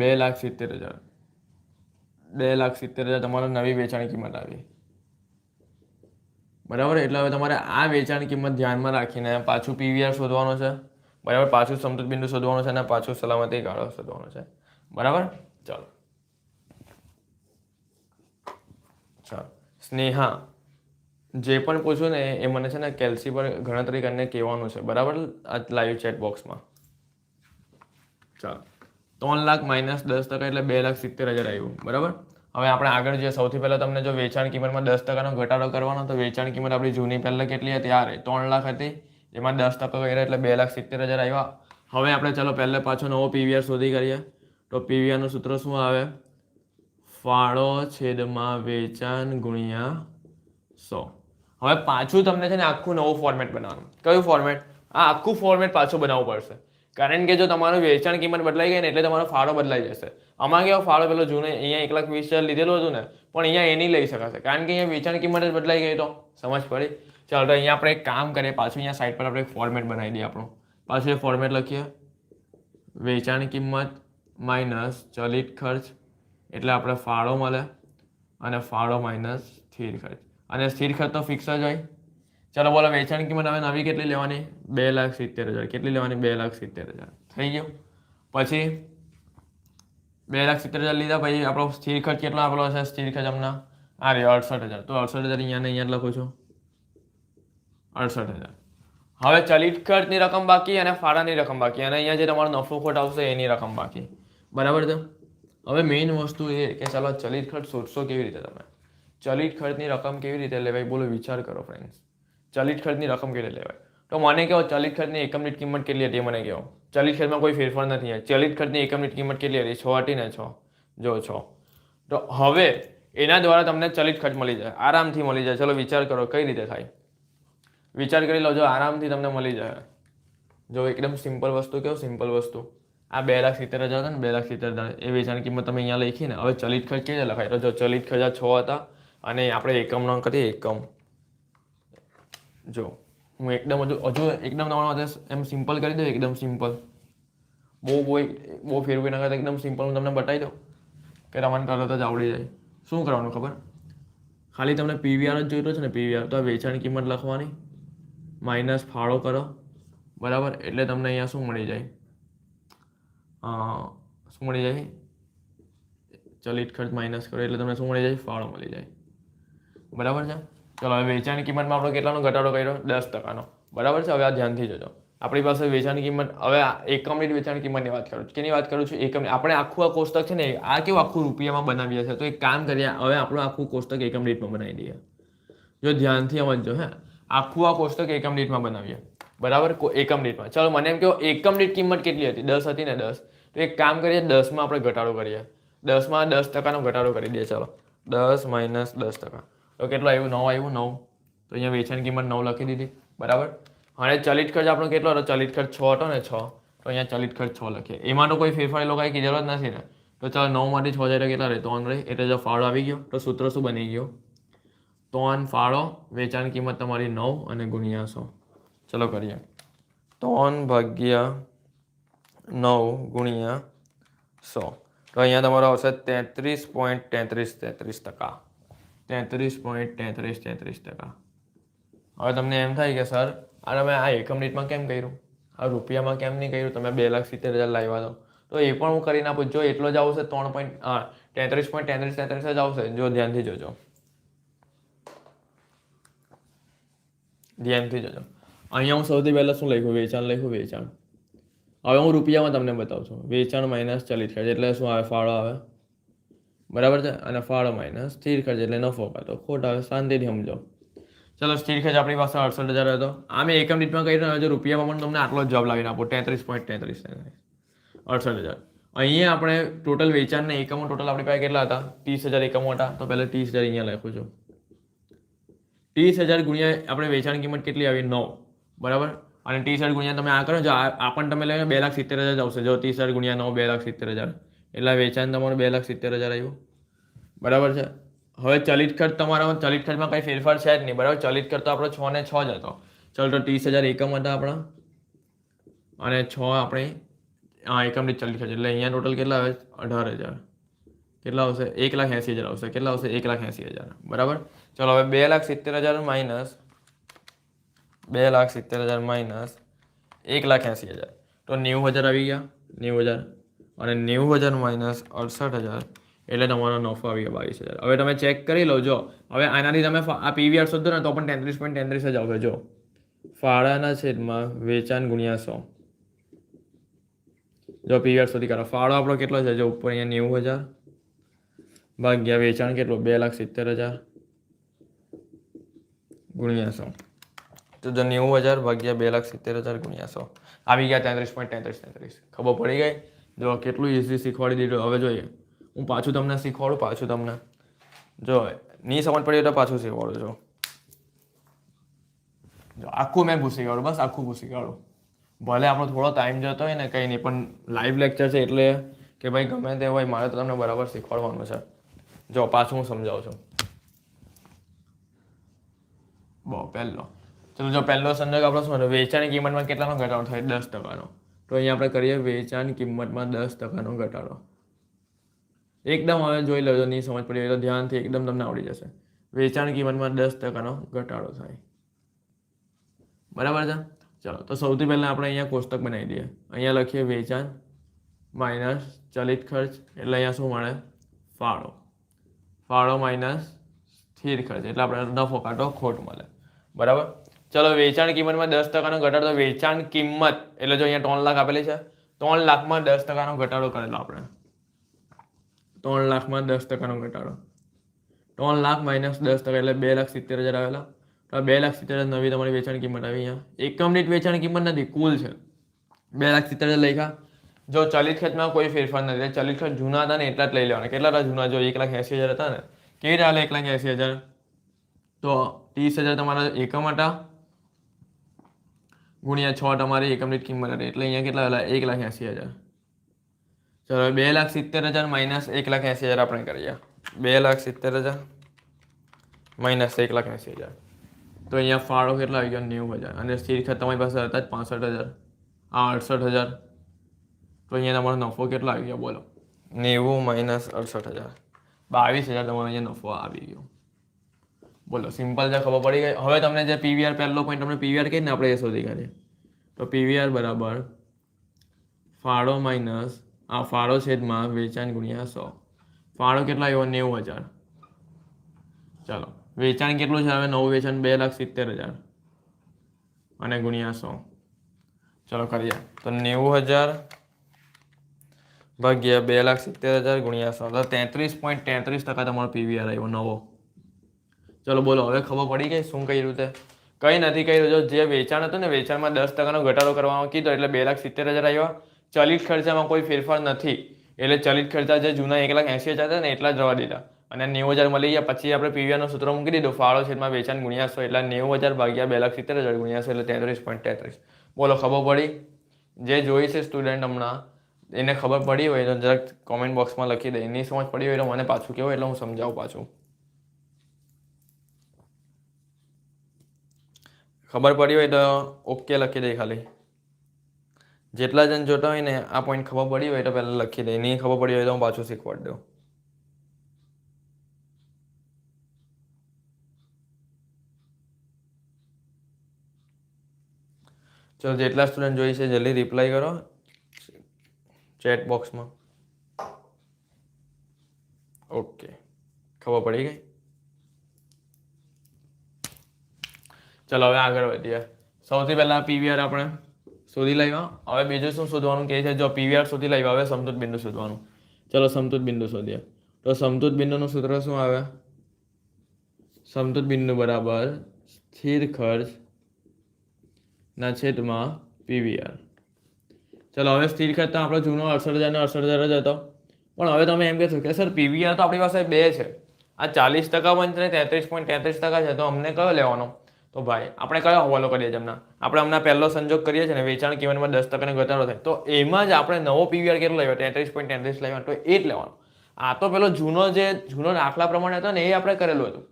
2,70,000, 2,70,000 તમારો નવી વેચાણ કિંમત આવી, બરાબર. એટલે હવે તમારે આ વેચાણ કિંમત ધ્યાનમાં રાખીને પાછું પીવીઆર શોધવાનું છે, બરાબર, પાછું સમતૂર બિંદુ શોધવાનું છે અને પાછું સલામતી ગાળો શોધવાનો છે, બરાબર. ચાલો ચાલો સ્નેહા, જે પણ પૂછું ને એ મને છે ને કેલ્સી પર ગણતરી કરીને કહેવાનું છે, બરાબર, આ લાઈવ ચેટ બોક્સમાં. ચાલો 3,00,000 માઇનસ 10% એટલે 2,70,000 આવ્યું, બરાબર. હવે આપણે આગળ જે સૌથી પહેલાં તમને જો વેચાણ કિંમતમાં 10%નો ઘટાડો કરવાનો, તો વેચાણ કિંમત આપણી જૂની પહેલાં કેટલી હતી? આ 3,00,000 હતી, એમાં 10% કર્યા એટલે 2,70,000 આવ્યા. હવે આપણે ચાલો પહેલે પાછો નવો પીવીઆર શોધી કરીએ. તો પીવીઆરનું સૂત્ર શું આવે? ફાળો છેદમાં વેચાણ ગુણ્યા 100. હવે પાછું તમને છે ને આખું નવું ફોર્મેટ બનાવવાનું. કયું ફોર્મેટ? આ આખું ફોર્મેટ પાછું બનાવવું પડશે, કારણ કે જો તમારું વેચાણ કિંમત બદલાઈ ગઈ ને એટલે તમારો ફાળો બદલાઈ જશે. આમાં કેવો ફાળો પેલો જૂનો અહીંયા 1,20,000 લીધેલું હતું ને, પણ અહીંયા એ નહીં લઈ શકાશે, કારણ કે અહીંયા વેચાણ કિંમત જ બદલાઈ ગઈ. તો સમજ પડી? ચાલો તો અહીંયા આપણે એક કામ કરીએ, પાછું અહીંયા સાઈડ પર આપણે એક ફોર્મેટ બનાવી દઈએ આપણું. પાછું એ ફોર્મેટ લખીએ, વેચાણ કિંમત માઇનસ ચલિત ખર્ચ એટલે આપણે ફાળો મળે, અને ફાળો માઇનસ સ્થિર ખર્ચ, અને સ્થિર ખર્ચ તો ફિક્સ જ હોય. ચાલો બોલો, વેચાણ કિંમત હવે નવી કેટલી લેવાની? 2,70,000. કેટલી લેવાની? 2,70,000. થઈ ગયું. પછી 2,70,000 લીધા પછી આપણો સ્થિર ખર્ચ કેટલો આપેલો છે? સ્થિર ખર્ચ હમણાં આ રે 68,000. તો 68,000 અહીંયા ને અહીંયા લખું છું, 68,000. હવે ચલિત ખર્ચની રકમ બાકી અને ફાળાની રકમ બાકી, અને અહીંયા જે તમારો નફો ખોટ આવશે એની રકમ બાકી, બરાબર છે. હવે મેઇન વસ્તુ એ કે ચાલો ચલિત ખર્ચ શોધશો કેવી રીતે તમે? ચલિત ખર્ચની રકમ કેવી રીતે લેવાય? બોલો, વિચાર કરો ફ્રેન્ડ્સ. ચલિત ખર્ચની રકમ કેવી રીતે લેવાય? તો મને કહો, ચલિત ખર્ચની એકમ દીઠ કિંમત કેટલી હતી? મને કહો. ચલિત ખર્ચમાં કોઈ ફેરફાર નથી. ચલિત ખર્ચની એકમ દીઠ કિંમત કેટલી હતી? 6 હતી ને? 6. જો 6. તો હવે એના દ્વારા તમને ચલિત ખર્ચ મળી જાય, આરામથી મળી જાય. ચલો વિચાર કરો કઈ રીતે થાય, વિચાર કરી લો. જો આરામથી તમને મળી જાય. જો એકદમ સિમ્પલ વસ્તુ, કેવું સિમ્પલ વસ્તુ. આ 2,70,000 હતા ને, 2,70,000 એ વેચાણ કિંમત તમે અહીંયા લખી ને. હવે ચલિત ખર્ચ કેવી રીતે લખાય? તો જો ચલિત ખર્ચ આ 6 હતા, અને આપણે એકમનો કરીએ એકમ. જો હું એકદમ હજુ એકદમ તમારા એમ સિમ્પલ કરી દઉં, એકદમ સિમ્પલ, બહુ ફેરવી ના કરતા, એકદમ સિમ્પલ હું તમને બતાવી દઉં કે તમને તરત જ આવડી જાય. શું કરવાનું ખબર? ખાલી તમને પીવીઆર જ જોઈતો છે ને, પીવીઆર. તો આ વેચાણ કિંમત લખવાની, માઇનસ ફાળો કરો, બરાબર. એટલે તમને અહીંયા શું મળી જાય? શું મળી જાય? ચલિત ખર્ચ માઇનસ કરો એટલે તમને શું મળી જાય? ફાળો મળી જાય, બરાબર છે. ચલો હવે વેચાણ કિંમતમાં આપણે કેટલાનો ઘટાડો કર્યો? 10%નો, બરાબર છે. હવે આ ધ્યાનથી જોજો. આપણી પાસે વેચાણ કિંમત, હવે એકમ દીઠ વેચાણ કિંમતની વાત કરું છું. કેની વાત કરું છું? એકમ. આપણે આખું આ કોષ્ટક છે ને, આ કેવું આખું રૂપિયામાં બનાવીએ છીએ. તો એક કામ કરીએ, હવે આપણું આખું કોષ્ટક એકમ દીઠમાં બનાવી દઈએ. જો ધ્યાનથી સમજજો, હે, આખું આ કોષ્ટક એકમ દીઠમાં બનાવીએ, બરાબર. એકમ દીઠમાં. ચાલો મને એમ કહો, એકમ દીઠ કિંમત કેટલી હતી? 10 હતી ને? 10. તો એક કામ કરીએ, 10માં આપણે ઘટાડો કરીએ. 10માં 10%નો ઘટાડો કરી દઈએ. ચાલો 10 માઇનસ 10%. તો કેટલું આવ્યું? 9 આવ્યું. 9. તો અહીંયા વેચાણ કિંમત 9 લખી દીધી, બરાબર. હવે ચલિત ખર્ચ આપણો કેટલો હતો? ચલિત ખર્ચ 6 હતો ને? 6. તો અહીંયા ચલિત ખર્ચ 6 લખીએ. એમાં તો કોઈ ફેરફાર એ લોકો કઈ જરૂર જ નથી ને. તો ચાલો 9માંથી 6 જાય કેટલા રહે? 3 રહે. એટલે જો ફાળો આવી ગયો, તો સૂત્ર શું બની ગયો? 3 ફાળો, વેચાણ કિંમત તમારી 9 અને ગુણ્યા 100. ચલો કરીએ. 3/9 ગુણ્યા 100. તો અહીંયા તમારો આવશે 33.33%. 33.33%. હવે તમને એમ થાય કે સર, આ તમે આ એકમ દીઠમાં કેમ કર્યું? આ રૂપિયામાં કેમ નહીં કર્યું? તમે 2,70,000 લાવ્યા તો એ પણ હું કરીને આપું. જો એટલો જ આવશે, 33.33% જ આવશે. જો ધ્યાનથી જોજો, ધ્યાનથી જોજો. અહીંયા હું સૌથી પહેલાં શું લખ્યું? વેચાણ લખ્યું, વેચાણ. હવે હું રૂપિયામાં તમને બતાવું છું. વેચાણ માઇનસ ચલિત ખર્ચ એટલે શું આવે? ફાળો આવે, બરાબર છે. અને ફાળો માઇનસ સ્થિર ખર્ચ એટલે નફો કાઢો ખોટ આવે. શાંતિથી સમજો. ચલો સ્થિર ખર્ચ આપણી પાસે 68,000 હતો. આ મેં એકમ દીઠમાં કહી રહ્યો છું. રૂપિયામાં પણ તમને આટલો જ જવાબ લાવીને આપો, 33.33. 68,000. અહીંયા આપણે ટોટલ વેચાણના એકમો ટોટલ આપણી પાસે કેટલા હતા? 30,000 એકમો હતા. તો પહેલાં 30,000 અહીંયા લખું છું. 30,000 ગુણ્યા આપણે વેચાણ કિંમત કેટલી આવી? 9, બરાબર. અને 30,000 ગુણ્યા તમે આ કરો, જો આ પણ તમે લઈને 2,70,000 જ આવશે. જો 30,000 ગુણ્યા 9, 2,70,000. એટલે વેચાણ તમારું 2,70,000 આવ્યું, બરાબર છે. હવે ચલિત ખર્ચ તમારા ચલિત ખર્ચમાં કંઈ ફેરફાર છે જ નહીં, બરાબર. ચલિત ખર્ચ તો આપણો 6 ને 6 જ હતો. ચલો તો 30,000 એકમ હતા આપણા અને 6 આપણે એકમ દીઠ ચલિત ખર્ચ, એટલે અહીંયા ટોટલ કેટલા આવે? 18,000. કેટલા આવશે? 1,80,000 આવશે. કેટલા આવશે? 1,80,000, બરાબર. ચલો હવે 2,70,000 માઇનસ 2,70,000 માઇનસ 1,80,000, તો 90,000 આવી ગયા. 90,000 અને 90,000 માઇનસ 68,000 એટલે તમારો નફો આવી ગયો 22,000. હવે તમે ચેક કરી લો. જો હવે આનાથી તમે આ પીવીઆર શોધો ને તો પણ 33.33 જ આવશે. જો ફાળાના છેદમાં વેચાણ ગુણ્યા 100. જો પીવીઆર શોધી કાઢો. ફાળો આપણો કેટલો છે? જો ઉપર અહીંયા 90,000 ભાગ્યા વેચાણ કેટલો? 2,70,000 ગુણ્યા 100. તો જો 90,000 ભાગ્યા 2,70,000 ગુણ્યા 100 આવી ગયા 33.33. ખબર પડી ગઈ? જો કેટલું ઇઝી શીખવાડી દીધું. હવે જોઈએ હું પાછું તમને શીખવાડું. જો નહીં સમજ પડી તો પાછું શીખવાડું છું. જો આખું મેં ભૂસી કાઢું, બસ આખું ભૂસી કાઢું. ભલે આપણો થોડો ટાઈમ જતો હોય ને, કંઈ નહીં, પણ લાઈવ લેક્ચર છે એટલે કે ભાઈ ગમે તે હોય મારે તો તમને બરાબર શીખવાડવાનું છે. જો પાછું હું સમજાવું છું. પહેલો ચલો, જો પહેલો સંજોગ આપણો શું હતો? વેચાણની કિંમતમાં કેટલાનો ઘટાડો થાય? 10%નો. તો અહીંયા આપણે કરીએ વેચાણ કિંમતમાં 10%નો ઘટાડો. એકદમ હવે જોઈ લેજો, નહીં સમજ પડી તો ધ્યાનથી એકદમ તમને આવડી જશે. વેચાણ કિંમતમાં 10%નો ઘટાડો થાય, બરાબર છે. ચલો તો સૌથી પહેલાં આપણે અહીંયા કોષ્ટક બનાવી દઈએ. અહીંયા લખીએ વેચાણ માઇનસ ચલિત ખર્ચ, એટલે અહીંયા શું મળે? ફાળો માઇનસ સ્થિર ખર્ચ, એટલે આપણે નફો કાઢો ખોટ મળે, બરાબર. ચલો વેચાણ કિંમતમાં 10%નો ઘટાડો. તો વેચાણ કિંમત એટલે જો અહીંયા 3 લાખ આપેલી છે, 3 લાખમાં 10%નો ઘટાડો કરેલો આપણે. 3 લાખમાં 10%નો ઘટાડો. 3 લાખ માઇનસ 10% એટલે 2,70,000 આવેલા. તો 2,70,000 નવી તમારી વેચાણ કિંમત આવી. અહીંયા એકમ દીઠ વેચાણ કિંમત નથી, કુલ છે 2,70,000 લખ્યા. જો ચલિત ખર્ચમાં કોઈ ફેરફાર નથી, ચલિત ખર્ચ જૂના હતા ને એટલા જ લઈ લેવાના. કેટલા હતા જૂના? જો 1,80,000 હતા ને. કેવી રીતે હાલે 1,80,000? તો 30,000 તમારા એકમ હતા ગુણ્યા 6 તમારી એકમ દીઠ કિંમત હતી, એટલે અહીંયા કેટલા આવેલા? 1,80,000. ચલો 2,70,000 માઇનસ 1,80,000 આપણે કરીએ. 2,70,000 માઇનસ 1,80,000, તો અહીંયા ફાળો કેટલા આવી ગયો? 90,000. અને સ્થિર ખર્ચ તમારી પાસે હતા જ 65,000, આ 68,000. તો અહીંયા તમારો નફો કેટલા આવી ગયો? બોલો. 90 માઇનસ 68,000, 22,000 તમારો અહીંયા નફો આવી ગયો. બોલો, સિમ્પલ છે, ખબર પડી ગઈ. હવે તમને જે પીવીઆર પહેલો પોઈન્ટ તમને પીવીઆર કહીને આપણે એ શોધી કાઢીએ. તો પીવીઆર બરાબર ફાળો માઇનસ આ ફાળો છેદમાં વેચાણ ગુણ્યા 100. ફાળો કેટલા આવ્યો? 90,000. ચાલો વેચાણ કેટલું છે? હવે નવું વેચાણ 2,70,000 અને ગુણ્યા 100. ચલો કરીએ તો 90,000 ભાગ્યા 2,70,000 ગુણ્યા 100, તો 33.33% તમારો પીવીઆર આવ્યો નવો. ચલો બોલો, હવે ખબર પડી ગઈ શું કઈ રીતે? કંઈ નથી કર્યું. જો જે વેચાણ હતું ને, વેચાણમાં 10%નો ઘટાડો કરવાનો કીધો એટલે 2,70,000 આવ્યા. ચલિત ખર્ચામાં કોઈ ફેરફાર નથી, એટલે ચલિત ખર્ચા જે જૂના 1,80,000 હતા ને એટલા જ રવા દીધા અને 90,000 મળી ગયા. પછી આપણે પીવીઆરનો સૂત્ર મૂકી દીધું, ફાળો છેદમાં વેચાણ ગુણ્યા 100, એટલે 90,000 ભાગ્યા 2,70,000 ગુણ્યા 100 એટલે 33.33. બોલો ખબર પડી? જે જોઈ છે સ્ટુડન્ટ હમણાં એને ખબર પડી હોય તો જરાક કોમેન્ટ બોક્સમાં લખી દે. એની સમજ પડી હોય તો મને પાછું કહેવું એટલે હું સમજાવું પાછું. ખબર પડી હોય તો ઓકે લખી દે ખાલી. જેટલા જણ જોતા હોય ને આ પોઈન્ટ ખબર પડી હોય તો પહેલાં લખી દે. નહીં ખબર પડી હોય તો હું પાછું શીખવાડી દઉં. ચલો જેટલા સ્ટુડન્ટ જોઈ છે જલ્દી રિપ્લાય કરો ચેટ બોક્સમાં. ઓકે, ખબર પડી ગઈ. ચલો હવે આગળ વધીએ. સૌથી પહેલાં પીવીઆર આપણે શોધી લાવ્યા. હવે બીજું શું શોધવાનું કહે છે? જો પીવીઆર શોધી લાવ્યા, હવે સમતુત બિંદુ શોધવાનું. ચલો સમતુત બિંદુ શોધીએ. તો સમતુત બિંદુનું સૂત્ર શું આવે? સમતુત બિંદુ બરાબર સ્થિર ખર્ચ ના છેદમાં પીવીઆર. ચલો હવે સ્થિર ખર્ચ તો આપણો જૂનો 68,000 ને 68,000 જ હતો. પણ હવે તમે એમ કહેશો કે સર પીવીઆર તો આપણી પાસે 2 છે, આ 40% બંધ છે ને 33.33% છે, તો અમને કયો લેવાનો? તો ભાઈ આપણે કયો હવાલો કરીએ છીએ હમણાં? આપણે હમણાં પહેલો સંજોગ કરીએ છીએ ને, વેચાણ કિંમતમાં 10% ઘટાડો થાય, તો એમાં જ આપણે નવો પીવીઆર કેટલો લાવ્યો? 33.33 લાવ્યો, તો એ જ લેવાનો. આ તો પેલો જૂનો દાખલા પ્રમાણે હતો ને એ આપણે કરેલું હતું.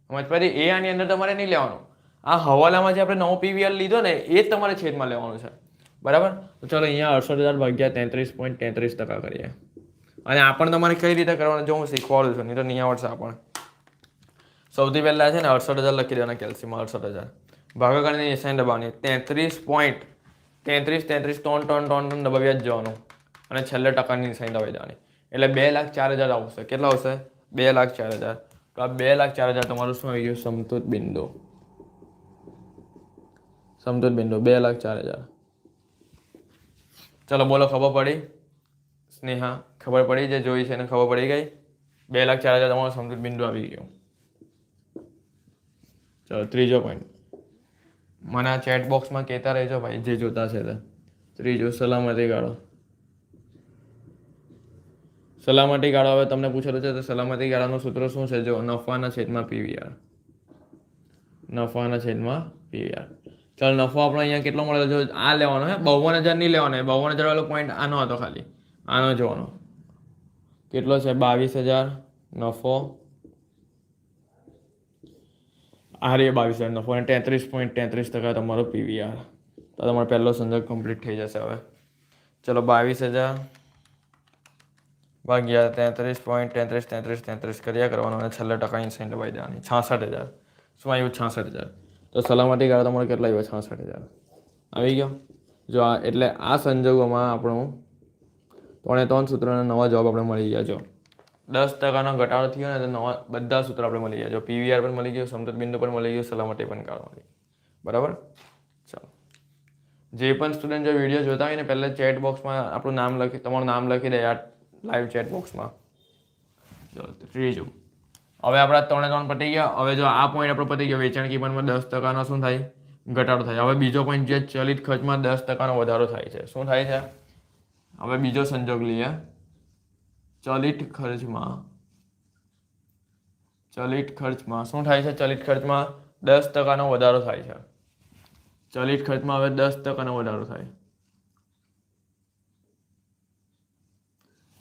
સમજ પડી? એ આની અંદર તમારે નહીં લેવાનું. આ હવાલામાં જે આપણે નવો પીવીઆર લીધો ને એ જ તમારે છેદમાં લેવાનું છે. બરાબર? તો ચાલો અહીંયા 68,000 ભાગ્યા 33.33% કરીએ. અને આ પણ તમારે કઈ રીતે કરવાનું જો હું શીખવાડું છું, નહીં તો નહીં આવડશે આપણને. સૌથી પહેલા છે ને 68,000 લખી દેવાના કેલ્સીમાં. 68,000 ભાગાકારની નિશાની દબાવવાની. 33.33 ટોન દબાવ્યા જ જવાનું અને છેલ્લે ટકાની નિશાની દબાવી દેવાની. એટલે 2,04,000 આવશે. કેટલા આવશે? 2,04,000. તો આ 2,04,000 તમારું શું આવી ગયું? સમતૂર બિંદુ. 2,04,000. ચલો બોલો, ખબર પડી? સ્નેહા, ખબર પડી? જે જોઈ છે એને ખબર પડી ગઈ? 2,04,000 તમારું સમતૂર બિંદુ આવી ગયું. ચલો ત્રીજો પોઈન્ટ. મને આ ચેટ બોક્સમાં કહેતા રહેજો ભાઈ જે જોતા છે તે. ત્રીજો સલામતી ગાળો. સલામતી ગાળો હવે તમને પૂછેલું છે તો સલામતી ગાળાનું સૂત્ર શું છે? જો નફાના છેદમાં પીવીઆર. નફાના છેદમાં પીવીઆર. ચાલો નફો આપણે અહીંયા કેટલો મળેલો? જો આ લેવાનો હે, 52,000 નહીં લેવાનો. 52,000 વાળો પોઈન્ટ આનો હતો ખાલી. આનો જોવાનો કેટલો છે? 22,000 નફો. આ રે 22,000 નફો અને 33.33% તમારો પીવીઆર. તો તમારો પહેલો સંદર્ભ કમ્પ્લીટ થઈ જશે હવે. ચલો 22,000 ભાગ્યા 33.33 કર્યા કરવાનું અને છેલ્લે ટકાની સાઈન દબાવી દેવાની. 66,000. શું આવ્યું? 66,000. તો સલામતી ગાળો તમારો કેટલા આવ્યો? 66,000 આવી ગયો. જો આ એટલે આ સંજોગોમાં આપણું 3 સૂત્રના નવા જવાબ આપણે મળી ગયા. જો 10% ઘટાડો થયો ને તો નવા બધા સૂત્ર આપણે મળી ગયા. જો પીવીઆર પણ મળી ગયું, સમતૂર બિંદુ પણ મળી ગયું, સલામતી પણ ગાળો મળી. બરાબર? ચાલો, જે પણ સ્ટુડન્ટ જો વિડીયો જોતા હોય ને પહેલાં ચેટ બોક્સમાં આપણું નામ લખી, તમારું નામ લખી દે આ લાઈવ ચેટ બોક્સમાં. ચલો ત્રીજું. હવે આપણા 3 પતી ગયા. હવે જો આ પોઈન્ટ આપણો પતી ગયો, વેચાણ કિંમતમાં 10% શું થાય? ઘટાડો થાય. હવે બીજો પોઈન્ટ જે ચલિત ખર્ચમાં 10% વધારો થાય છે. શું થાય છે? હવે બીજો સંજોગ લઈએ. ચલિત ખર્ચમાં શું થાય છે? ચલિત ખર્ચમાં 10% વધારો થાય છે. ચલિત ખર્ચમાં હવે 10% વધારો થાય.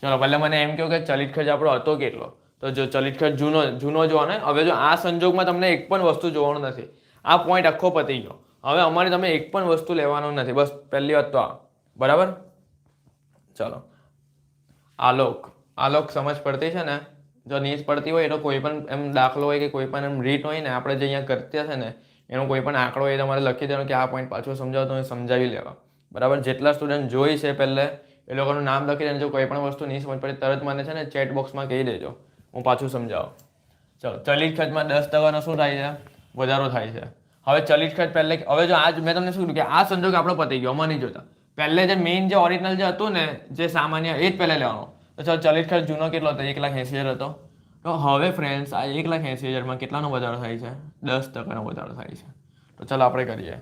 ચાલો પહેલા મને એમ કહો કે ચલિત ખર્ચ આપણો હતો કેટલો? તો જો ચલિત ખર્ચ જૂનો જોવાનો. હવે જો આ સંજોગમાં તમને એક પણ વસ્તુ જોવાનું નથી. આ પોઈન્ટ આખો પતી ગયો. હવે અમારે તમે એક પણ વસ્તુ લેવાનું નથી. બસ પહેલી વાત તો આ. બરાબર? ચાલો આલોક સમજ પડતી છે ને? જો નીચ પડતી હોય તો કોઈ પણ એમ દાખલો હોય કે કોઈ પણ એમ રીત હોય ને આપણે જે અહીંયા કરતા છે ને એનો કોઈ પણ આંકડો હોય તમારે લખી દેવાનો કે આ પોઈન્ટ પાછો સમજાવો તો સમજાવી લેવા. બરાબર? જેટલા સ્ટુડન્ટ જોઈ છે પહેલે એ લોકોનું નામ લખી દેજો. કોઈ પણ વસ્તુ નહીં સમજ પડે તરત મને છે ને ચેટ બોક્સમાં કહી દેજો, હું પાછું સમજાવું. ચલો ચલિત ખર્ચમાં 10% શું થાય છે? વધારો થાય છે. હવે ચલિત ખર્ચ પહેલે હવે જો આજ મેં તમને શું કીધું કે આ સંજોગ આપણો પતી ગયો, આમાં નહીં જોતા. પહેલે જે મેઇન જે ઓરિજિનલ જે હતું ને જે સામાન્ય એ જ પહેલે લેવાનો. તો ચાલો ચલિત ખર્ચ જૂનો કેટલો હતો? 1,80,000 હતો. તો હવે ફ્રેન્ડ્સ આ 1,80,000માં કેટલાનો વધારો થાય છે? 10% વધારો થાય છે. તો ચાલો આપણે કરીએ.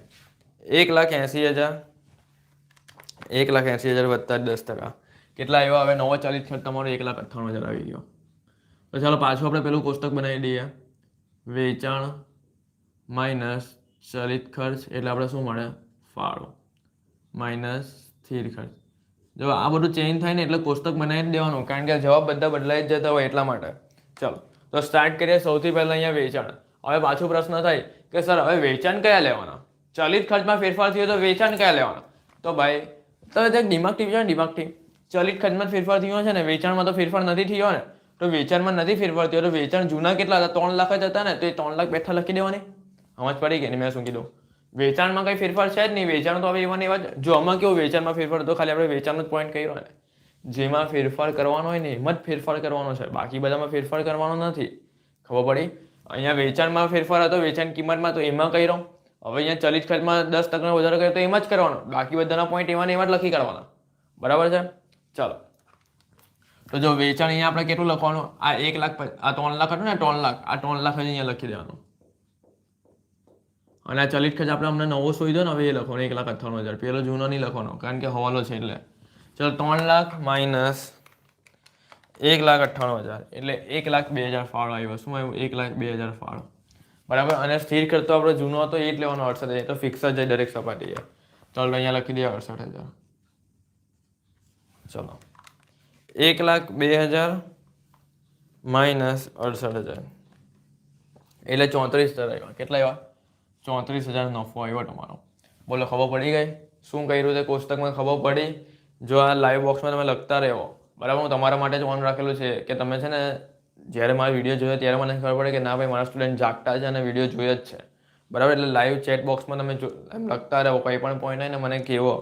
1,80,000 વત્તા 10% કેટલા આવ્યા? હવે નવો ચલિત ખર્ચ તમારો 1,98,000 આવી ગયો. તો ચાલો પાછું આપણે પેલું કોષ્ટક બનાવી દઈએ. વેચાણ માઇનસ ચલિત ખર્ચ એટલે આપણે શું મળે? ફાળો માઇનસ સ્થિર ખર્ચ. જો આ બધું ચેન્જ થાય ને એટલે કોષ્ટક બનાવી જ દેવાનું, કારણ કે જવાબ બધા બદલાઈ જ જતા હોય એટલા માટે. ચાલો તો સ્ટાર્ટ કરીએ. સૌથી પહેલાં અહીંયા વેચાણ. હવે પાછો પ્રશ્ન થાય કે સર હવે વેચાણ કયા લેવાના? ચલિત ખર્ચમાં ફેરફાર થયો તો વેચાણ કયા લેવાના? તો ભાઈ તમે ત્યાં દિમાગથી વિચારો. દિમાગથી ચલિત ખર્ચમાં ફેરફાર થયો છે ને, વેચાણમાં તો ફેરફાર નથી થયો ને. તો વેચાણમાં નથી ફેરફાર થયો તો વેચાણ જૂના કેટલા હતા? 3 લાખ જ હતા ને. તો એ 3 લાખ બેઠા લખી દેવાની. સમજ પડી ગઈ ને મેં શું કીધું? વેચાણમાં કંઈ ફેરફાર છે જ નહીં. વેચાણ તો હવે એવા ને એવા જ. જો આમાં કેવું વેચાણમાં ફેરફાર તો ખાલી આપણે વેચાણનો જ પોઈન્ટ કર્યો ને. જેમાં ફેરફાર કરવાનો હોય ને એમાં જ ફેરફાર કરવાનો છે, બાકી બધામાં ફેરફાર કરવાનો નથી. ખબર પડી? અહીંયા વેચાણમાં ફેરફાર હતો, વેચાણ કિંમતમાં, તો એમાં કર્યો. હવે અહીંયા ચલિત ખર્ચમાં 10% વધારો કર્યો તો એમાં જ કરવાનો. બાકી બધાના પોઈન્ટ એવા ને એવા જ લખી કાઢવાના. બરાબર છે? ચાલો તો જો વેચાણ અહીંયા આપણે કેટલું લખવાનું? આ 1 લાખ, આ 3 લાખ હતું ને, 3 લાખ, આ 3 લાખ જ અહીંયા લખી દેવાનું. અને આ ચલિત ખર્ચ આપણે અમને નવો શોધ્યો ને, હવે એ લખવાનો 1,98,000. પેલો જૂનો નહીં લખવાનો કારણ કે હવાલો છે એટલે. ચલો 3 લાખ માઇનસ 1,98,000 એટલે 1,02,000 ફાળો આવ્યો. શું આવ્યું? 1,02,000 ફાળો. બરાબર? અને સ્થિર ખર્ચ તો આપણો જૂનો હતો એ જ લેવાનો 68,000. તો ફિક્સ જ જાય દરેક સપાટીએ. ચાલો અહીંયા લખી દઈએ 68,000. ચલો 1,02,000 માઇનસ 68,000 એટલે 34,000 આવ્યા. કેટલા આવ્યા? 34,000 નફો આવ્યો તમારો. બોલો, ખબર પડી ગઈ શું કર્યું તે કોષ્ટકમાં? ખબર પડી? જો આ લાઈવ બોક્સમાં તમે લખતા રહો, બરાબર. હું તમારા માટે જ ઓન રાખેલું છે કે તમે છે ને જ્યારે મારા વિડીયો જોયો ત્યારે મને ખબર પડે કે ના ભાઈ મારા સ્ટુડન્ટ જાગતા છે અને વિડીયો જોઈએ જ છે, બરાબર. એટલે લાઈવ ચેટ બોક્સમાં તમે એમ લખતા રહો, કંઈ પણ પોઈન્ટ હોય ને મને કહેવો.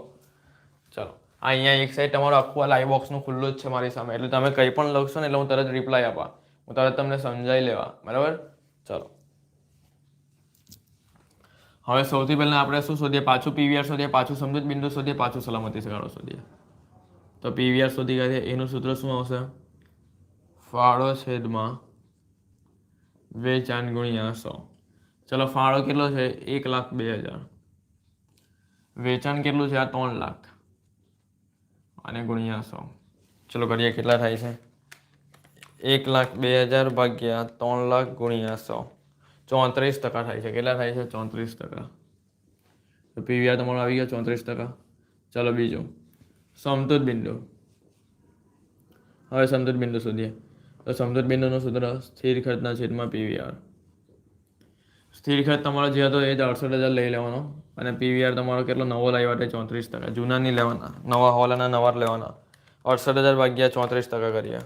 ચલો, અહીંયા એક સાઈડ તમારું આખું આ લાઈવ બોક્સનું ખુલ્લું જ છે મારી સામે, એટલે તમે કંઈ પણ લખશો ને એટલે હું તરત રિપ્લાય આપા, હું તરત તમને સમજાવી લેવા, બરાબર. ચલો, હવે સૌથી પહેલાં આપણે શું શોધીએ? પાછું પીવીઆર શોધીએ, પાછું સમજૂત બિંદુ શોધીએ, પાછું સલામતી ગાળો શોધીએ. તો પીવીઆર શોધી કાઢીએ. એનું સૂત્ર શું આવશે? ફાળો છેદમાં વેચાણ ગુણ્યા 100. ચલો, ફાળો કેટલો છે? 1,02,000. વેચાણ કેટલું છે? આ 3 લાખ અને ગુણ્યા 100. ચલો કરીએ, કેટલા થાય છે? 1,02,000 ભાગ્યા 3 લાખ ગુણ્યા 100. 34% થાય છે. કેટલા થાય છે? 34%. તો પીવીઆર તમારો આવી ગયો 34%. ચલો બીજું, સમતુત બિંદુ. હવે સમતુત બિંદુ શોધીએ. તો સમતુત બિંદુનું સૂત્ર સ્થિર ખર્ચના છેદમાં પીવીઆર. સ્થિર ખર્ચ તમારો જે હતો એ જ 68,000 લઈ લેવાનો, અને પીવીઆર તમારો કેટલો નવો લાવ્યો તે 34%. જૂના નહીં લેવાના, નવા હોવાના નવા લેવાના. 68,000 ભાગ્યા 34% કરીએ.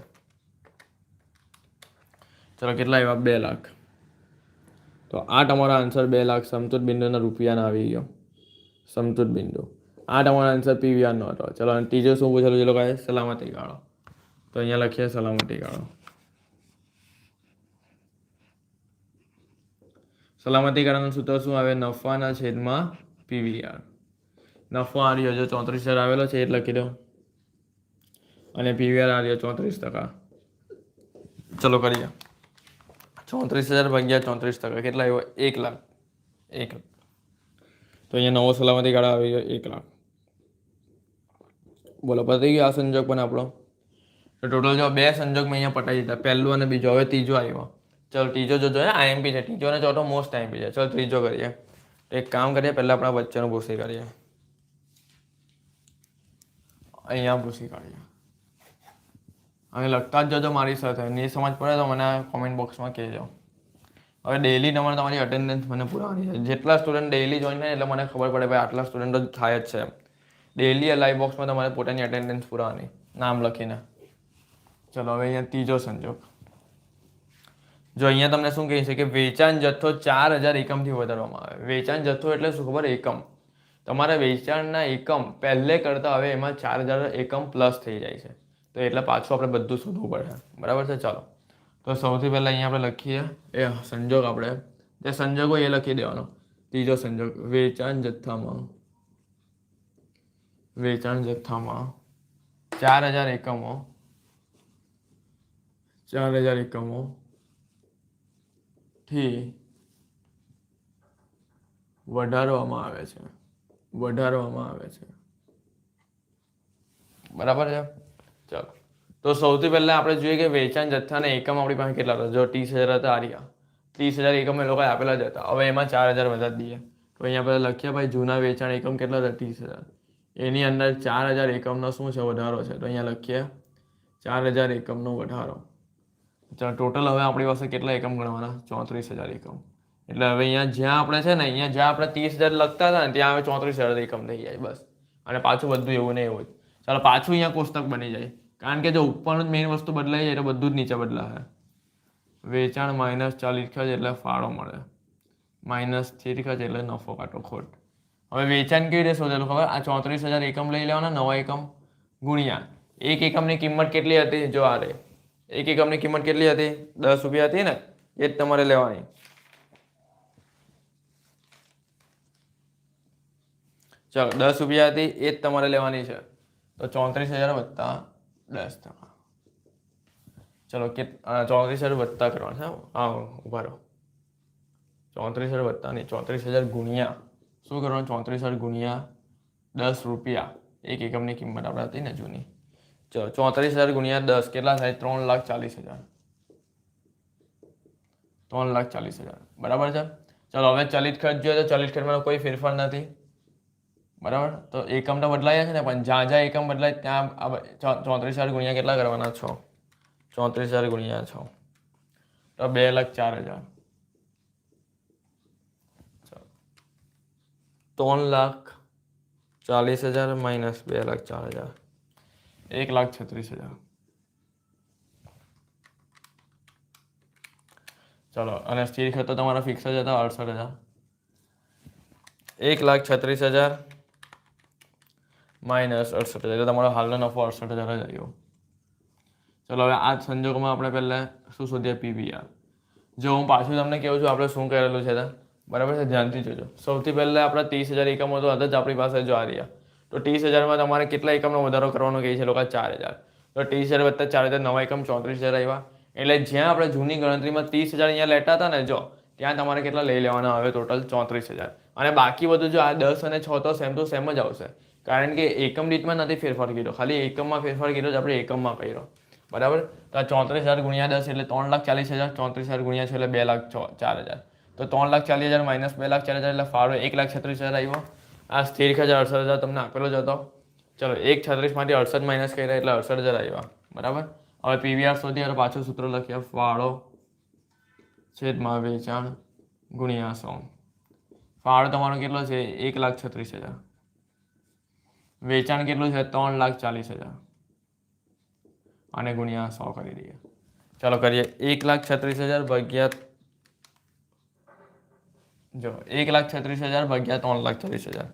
ચલો, કેટલા આવ્યા? 2 લાખ. તો આ તમારો આન્સર 2 લાખ સમતુત બિંદુના રૂપિયાના આવી ગયો. સમતુત બિંદુ આ તમારો આન્સર પીવીઆરનો હતો. ચલો, અને ત્રીજો શું પૂછેલું છે લોકોએ? સલામતી ગાળો. તો અહીંયા લખીએ સલામતી ગાળો. સલામતી ગાળાનું સૂત્ર શું આવે? નફાના છેદમાં પીવીઆર. નફો આ રહ્યો જો 34,000 આવેલો છે એટલે લખી દો, અને પીવીઆર આ રહ્યો 34%. ચલો કરીએ. 34,000 ભાગ્યા 34%. કેટલા આવ્યો? 1 લાખ. 1 લાખ. તો અહીંયા નવો સલામતી ગાળો આવી ગયો 1 લાખ. બોલો, પતી ગયો આ સંજોગ પણ આપણો. તો ટોટલ જો 2 સંજોગ મેં અહીંયા પટાઈ દીધા, પહેલું અને બીજો. હવે ત્રીજો આવ્યો. ચલો ત્રીજો જોજો, આઈએમપી છે. ત્રીજો અને ચોથો મોસ્ટ આઈએમપી છે. ચલો ત્રીજો કરીએ. તો એક કામ કરીએ, પહેલાં આપણા વચ્ચેનું ભૂસી કાઢીએ. અહીંયા ભૂસી કાઢીએ. અને લખતા જ જજો મારી સાથે. નહીં સમજ પડે તો મને કોમેન્ટ બોક્સમાં કહેજો. હવે ડેઇલી તમારી અટેન્ડન્સ મને પુરાવાની છે. જેટલા સ્ટુડન્ટ ડેઇલી જોઈન થાય એટલે મને ખબર પડે ભાઈ આટલા સ્ટુડન્ટો જ થાય જ છે. ડેઇલી લાઈવ બોક્સમાં તમારે પોતાની અટેન્ડન્સ પુરાવાની, નામ લખીને. ચલો હવે અહીંયા ત્રીજો સંજોગ. જો અહીંયા તમને શું કહે છે કે વેચાણ જથ્થો 4,000 એકમથી વધારવામાં આવે. વેચાણ જથ્થો એટલે શું ખબર? એકમ. તમારા વેચાણના એકમ પહેલે કરતાં હવે એમાં 4,000 એકમ પ્લસ થઈ જાય છે. તો એટલે પાછું આપણે બધું શોધવું પડે, બરાબર છે. ચાલો, તો સૌથી પહેલાં અહીંયા આપણે લખીએ એ સંજોગ. આપણે જે સંજોગો એ લખી દેવાનો. ત્રીજો સંજોગ, વેચાણ જથ્થામાં 4,000 એકમો 4,000 એકમોથી વધારવામાં આવે છે. બરાબર છે. ચાલો, તો સૌથી પહેલાં આપણે જોઈએ કે વેચાણ જથ્થાના એકમ આપણી પાસે કેટલા હતા? જો 30,000 હતા. આર્યા 30,000 એકમ એ લોકો આપેલા જ હતા. હવે એમાં 4,000 વધારી દઈએ. તો અહીંયા આપણે લખીએ ભાઈ જૂના વેચાણ એકમ કેટલા હતા? 30,000. એની અંદર 4,000 એકમનો શું છે? વધારો છે. તો અહીંયા લખીએ 4,000 એકમનો વધારો. ચાલો, ટોટલ હવે આપણી પાસે કેટલા એકમ ગણવાના? 34,000 એકમ. એટલે હવે અહીંયા જ્યાં આપણે છે ને, અહીંયા જ્યાં આપણે 30,000 લખતા હતા ને ત્યાં હવે 34,000 એકમ થઈ જાય બસ. અને પાછું બધું એવું ને એવું જ. ચાલો, પાછું અહીંયા કોષ્ટક બની જાય. કારણ કે જો ઉપરનું જ મેઇન વસ્તુ બદલાઈ જાય તો બધું જ નીચે બદલાશે. વેચાણ માઇનસ ચાલિત ખર્ચ એટલે ફાળો મળે, માઇનસ સ્થિર ખર્ચ એટલે નફો કાંટો ખોટ. હવે વેચાણ કેવી રીતે શોધેલું ખબર? આ 34,000 એકમ લઈ લેવાના, નવા એકમ ગુણ્યા એક એકમની કિંમત કેટલી હતી? જો આ રે એક એકમની કિંમત કેટલી હતી? 10 રૂપિયા હતી ને, એ જ તમારે લેવાની. ચાલો, 10 રૂપિયા હતી એ જ તમારે લેવાની છે. તો 34,000 વત્તા 10%. ચલો કે 34,000 વત્તા કરવાના છે. હા, ઉભા રહો. 34,000 વત્તા નહીં, 34,000 ગુણ્યા શું કરવાનું? 34,000 ગુણ્યા 10 રૂપિયા. એક એકમની કિંમત આપણે હતી ને જૂની. ચલો, 34,000 ગુણ્યા 10 કેટલા થાય? 3,40,000. 3,40,000 બરાબર છે. ચલો હવે ચલિત ખર્ચ જોઈએ તો ચલિત ખર્ચમાં કોઈ ફેરફાર નથી, બરાબર. તો એકમ તો બદલાયા છે ને, પણ જ્યાં એકમ બદલાય ત્યાં 34,000 ગુણ્યા કેટલા કરવાના? 6. 34,000 ગુણ્યા 6. તો 2,04,000. 3,40,000 માઇનસ 2,04,000, 1,36,000. ચલો, અને સ્થિર ખર્ચ તો તમારા ફિક્સ જ હતા 68,000. 1,36,000 માઇનસ 68,000 એટલે તમારો હાલનો નફો 68,000 જ આવ્યો. ચલો, હવે આ સંજોગોમાં આપણે પહેલાં શું શોધીએ? પીવીઆર. જો હું પાછું તમને કહું છું આપણે શું કરેલું છે, બરાબર છે? ધ્યાનથી જોજો. સૌથી પહેલાં આપણા 30,000 એકમો તો હતા જ આપણી પાસે, જો આ રહ્યા. તો 30,000માં તમારે કેટલા એકમનો વધારો કરવાનો કહે છે લોકો? 4,000. તો 30,000 વત્તા 4,000 નવા એકમ 34,000 આવ્યા. એટલે જ્યાં આપણે જૂની ગણતરીમાં 30,000 અહીંયા લેતા હતા ને, જો ત્યાં તમારે કેટલા લઈ લેવાના આવે? ટોટલ 34,000. અને બાકી બધું જો આ 10 અને 6 તો સેમ ટુ સેમ જ આવશે, કારણ કે એકમ દીઠમાં નથી ફેરફાર કર્યો, ખાલી એકમમાં ફેરફાર કર્યો જ આપણે એકમમાં કર્યો, બરાબર? તો આ 34,000 ગુણ્યા 10 એટલે 3,40,000. 34,000 ગુણ્યા 6 એટલે 2,04,000. તો 3,40,000 માઇનસ 2,04,000 એટલે ફાળો 1,36,000 આવ્યો. આ સ્થિર ખર્ચ 68,000 તમને આપેલો જ હતો. ચલો, 1,36 માંથી 68 માઇનસ કર્યા એટલે 68,000 આવ્યા, બરાબર? હવે પીવીઆર શોધીએ તો પાછું સૂત્ર લખીએ, ફાળો છેદમાં વેચાણ ગુણ્યા 100. ફાળો તમારો કેટલો છે? 1,36,000. વેચાણ કેટલું છે? 3,40,000. અને ગુણ્યા 100 કરી દઈએ. ચાલો કરીએ. 1,36,000 ભાગ્યા, જો 1,36,000 ભાગ્યા 3,40,000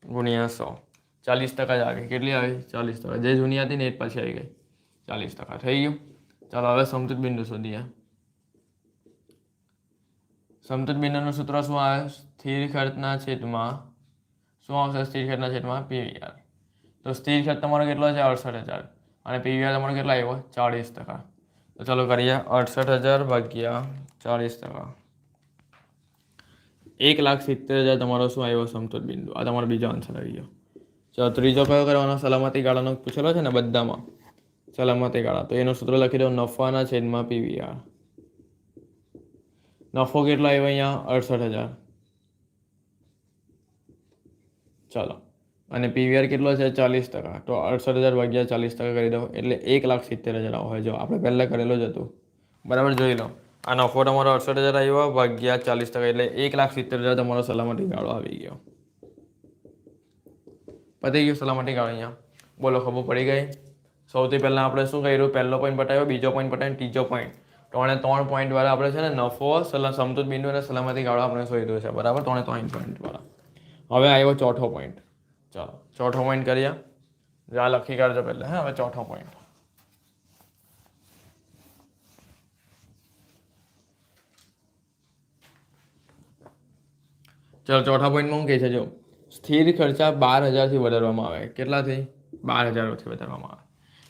ગુણ્યા 100. 40% જ આવી. કેટલી આવી? 40%. જે જૂની હતી ને એ જ પાછી આવી ગઈ. 40% થઈ ગયું. ચાલો હવે સમતુત બિંદુ શોધીએ. સમતુત બિંદુનું સૂત્ર શું આવે? સ્થિર ખર્ચના છેદમાં શું આવશે? સ્થિર ખર્ચના છેદમાં પીવીઆર. તો સ્થિર ખર્ચ તમારો કેટલો છે? 68,000. અને પીવીઆર તમારો કેટલો આવ્યો? 40%. તો ચાલો કરીએ. 68,000 ભાગ્યા 40%. 1,70,000 તમારો શું આવ્યો? સમતુત બિંદુ. આ તમારો બીજો આન્સર આવી ગયો. ચાલો, ત્રીજો કયો કરવાનો? સલામતી ગાળાનો પૂછેલો છે ને બધામાં, સલામતી ગાળા. તો એનું સૂત્ર લખી દો, નફાના છેદમાં પીવીઆર. નફો કેટલો આવ્યો અહીંયા? 68,000. ચાલો, અને પીવીઆર કેટલો છે? 40%. તો 68,000 ભાગ્યા 40% કરી દો એટલે 1,70,000 આવે. જો આપણે પહેલાં કરેલું જ હતું, બરાબર? જોઈ લો, આ નફો તમારો 68,000 આવ્યો ભાગ્યા 40% એટલે 1,70,000 તમારો સલામતી ગાળો આવી ગયો. પતી ગયું સલામતી ગાળો અહીંયા. બોલો, ખબર પડી ગઈ? સૌથી પહેલાં આપણે શું કર્યું? પહેલો પોઈન્ટ બતાવ્યો, બીજો પોઈન્ટ બતાવ્યો, ત્રીજો પોઈન્ટ. 3 પોઈન્ટ વાળા આપણે છે ને નફો, સમતુત બિંદુ અને સલામતી ગાળો આપણે શોધ્યું છે, બરાબર? 3 પોઈન્ટ વાળા. હવે આવ્યો ચોથો પોઈન્ટ. ચાલો, ચોથો પોઈન્ટ કરીએ. આ લખી કાઢજો પહેલાં. હા, હવે ચોથો પોઈન્ટ. ચાલો, ચોથા પોઈન્ટમાં શું કહે છે? જો સ્થિર ખર્ચા 12,000થી વધારવામાં આવે. કેટલાથી? 12,000થી વધારવામાં આવે.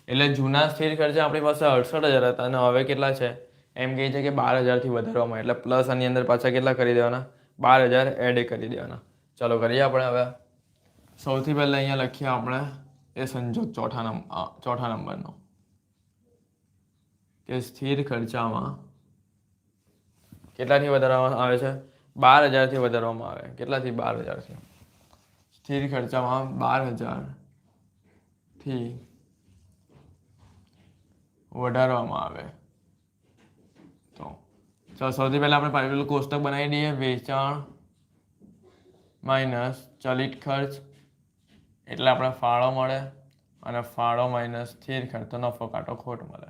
એટલે જૂના સ્થિર ખર્ચા આપણી પાસે 68,000 હતા અને હવે કેટલા છે? એમ કહે છે કે 12,000થી વધારવામાં. એટલે પ્લસ આની અંદર પાછા કેટલા કરી દેવાના? 12,000 એડ કરી દેવાના. ચાલો કરીએ આપણે હવે. સૌથી પહેલાં અહીંયા લખીએ આપણે એ સંજોગ ચોથા નંબરનો, કે સ્થિર ખર્ચામાં કેટલાથી વધારવામાં આવે છે? 12,000થી વધારવામાં આવે. કેટલાથી? 12,000થી. સ્થિર ખર્ચામાં 12,000થી વધારવામાં આવે. તો ચાલો, સૌથી પહેલાં આપણે પેલું કોષ્ટક બનાવી દઈએ. વેચાણ માઇનસ ચલિત ખર્ચ એટલે આપણે ફાળો મળે, અને ફાળો માઇનસ સ્થિર ખર્ચ તો નફો કાંટો ખોટ મળે.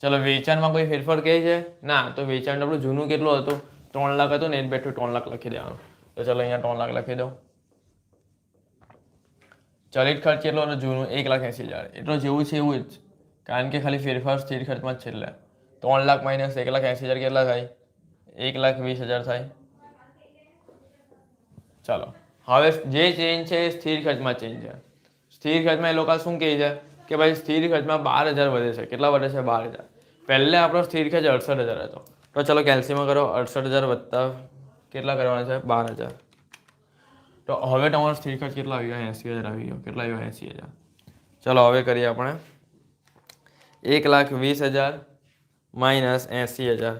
ચલો, વેચાણમાં કોઈ ફેરફાર કહે છે? ના. તો વેચાણ આપણું જૂનું કેટલું હતું? 3 લાખ હતું ને, એ જ બેઠું 3 લાખ લખી દેવાનું. તો ચલો અહીંયા 3 લાખ લખી દો. ચલિત ખર્ચ કેટલો હતો જૂનું? 1,80,000. એટલો જેવું છે એવું જ, કારણ કે ખાલી ફેરફાર સ્થિર ખર્ચમાં જ છેલ્લે. 3 લાખ માઇનસ 1,80,000 કેટલા થાય? 1,20,000 થાય. ચાલો, હવે જે ચેન્જ છે એ સ્થિર ખર્ચમાં ચેન્જ છે. સ્થિર ખર્ચમાં એ લોકો શું કહે છે કે ભાઈ સ્થિર ખર્ચમાં 12,000 વધે છે. કેટલા વધે છે? 12,000. પહેલે આપણો સ્થિર ખર્ચ 68,000 હતો. તો ચલો કેલ્સીમાં કરો. 68,000 વત્તા કેટલા કરવાના છે? 12,000. તો હવે તમારો સ્થિર ખર્ચ કેટલા આવી ગયો? 80,000 આવી ગયો. કેટલા આવ્યો? 80,000. ચલો હવે કરીએ આપણે. 1,20,000 માઇનસ 80,000.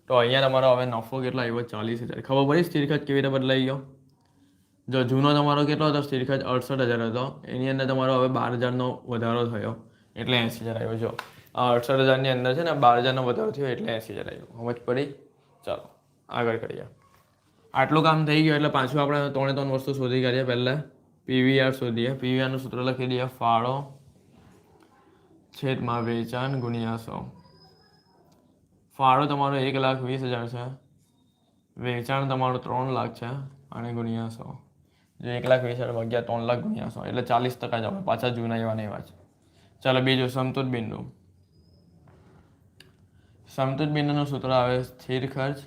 તો અહીંયા તમારો હવે નફો કેટલો આવ્યો? 40,000. ખબર પડી સ્થિર ખર્ચ કેવી રીતે બદલાઈ ગયો? જો જૂનો તમારો કેટલો હતો? સ્થિર ખર્ચ 68,000 હતો. એની અંદર તમારો હવે 12,000નો વધારો થયો એટલે 80,000 આવ્યો. જો આ 68,000ની અંદર છે ને 12,000નો વધારો થયો એટલે 80,000 આવ્યું. સમજ પડી? ચાલો આગળ કરીએ. આટલું કામ થઈ ગયું એટલે પાછું આપણે 3 વસ્તુ શોધી કાઢીએ. પહેલાં પીવીઆર શોધીએ. પીવીઆરનું સૂત્ર લખી દઈએ, ફાળો છેદમાં વેચાણ ગુણ્યા 100. ફાળો તમારો 1,20,000 છે, વેચાણ તમારું 3 લાખ છે અને ગુણ્યા 100. જે 1,20,000 ભાગ્યા 3 લાખ ગુણ્યા 100 એટલે 40% જ આવે. પાછા જૂના એવા એવા છે. ચાલો બીજું સમતુત બિંદુ. સમતુત બિંદુનું સૂત્ર આવે સ્થિર ખર્ચ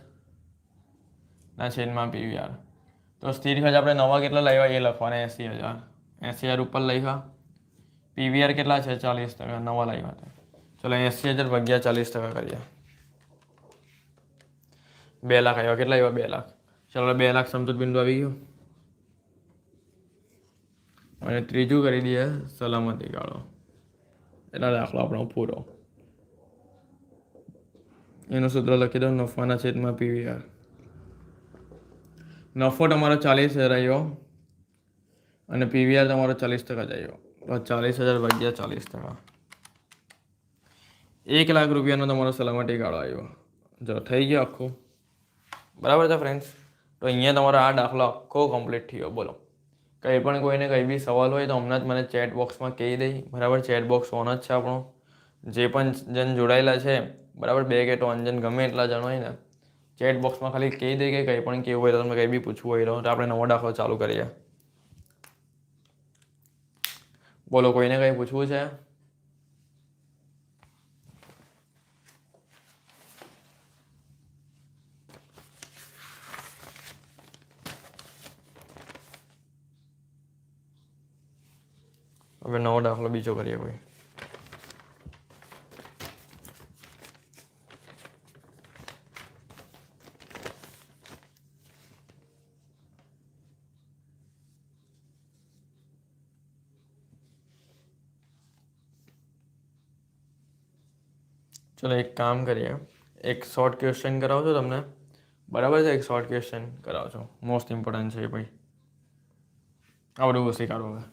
ના છેદમાં પીવીઆર. તો સ્થિર ખર્ચ આપણે નવા કેટલા લાવ્યા એ લખવાના 80,000. 80,000 ઉપર લખ્યા. પીવીઆર કેટલા છે? 40%. નવા લાવ્યા હતા. ચલો 80,000 ભાગ્યા 40% કરીએ. 2 લાખ આવ્યા. કેટલા આવ્યા? 2 લાખ. ચલો 2 લાખ સમતુત બિંદુ આવી ગયું. અને ત્રીજું કરી દઈએ સલામતી ગાળો. એટલા દાખલો આપણો પૂરો. એનું સૂત્ર લખી દો, નફાના છેદમાં પીવીઆર. નફો તમારો 40,000 આવ્યો અને પીવીઆર તમારો 40% જ આવ્યો. તો 40,000 ભાગ્યા 40%. 1 લાખ રૂપિયાનો તમારો સલામતી ગાળો આવ્યો. જો થઈ ગયો આખું. બરાબર છે ફ્રેન્ડ્સ? તો અહીંયા તમારો આ દાખલો આખો કમ્પ્લીટ થયો. બોલો કંઈ પણ કોઈને કંઈ બી સવાલ હોય તો હમણાં જ મને ચેટ બોક્સમાં કહી દઈ. બરાબર? ચેટ બોક્સ ઓન જ છે આપણો. જે પણ જણ જોડાયેલા છે, બરાબર, 2 કે 3 જણ ગમે એટલા જણ હોય ને, ચેટ બોક્સમાં ખાલી કહી દે કે કંઈ પણ કેવું હોય તો તમે કંઈ બી પૂછવું હોય તો આપણે નવો દાખલો ચાલુ કરીએ. બોલો કોઈને કંઈ પૂછવું છે? હવે નવો દાખલો બીજો કરીએ કોઈ. ચલો એક કામ કરીએ, એક શોર્ટ ક્વેશ્ચન કરાવજો તમને. બરાબર છે? એક શોર્ટ ક્વેશ્ચન કરાવજો. મોસ્ટ ઇમ્પોર્ટન્ટ છે ભાઈ. આવડું શીખાડો હવે.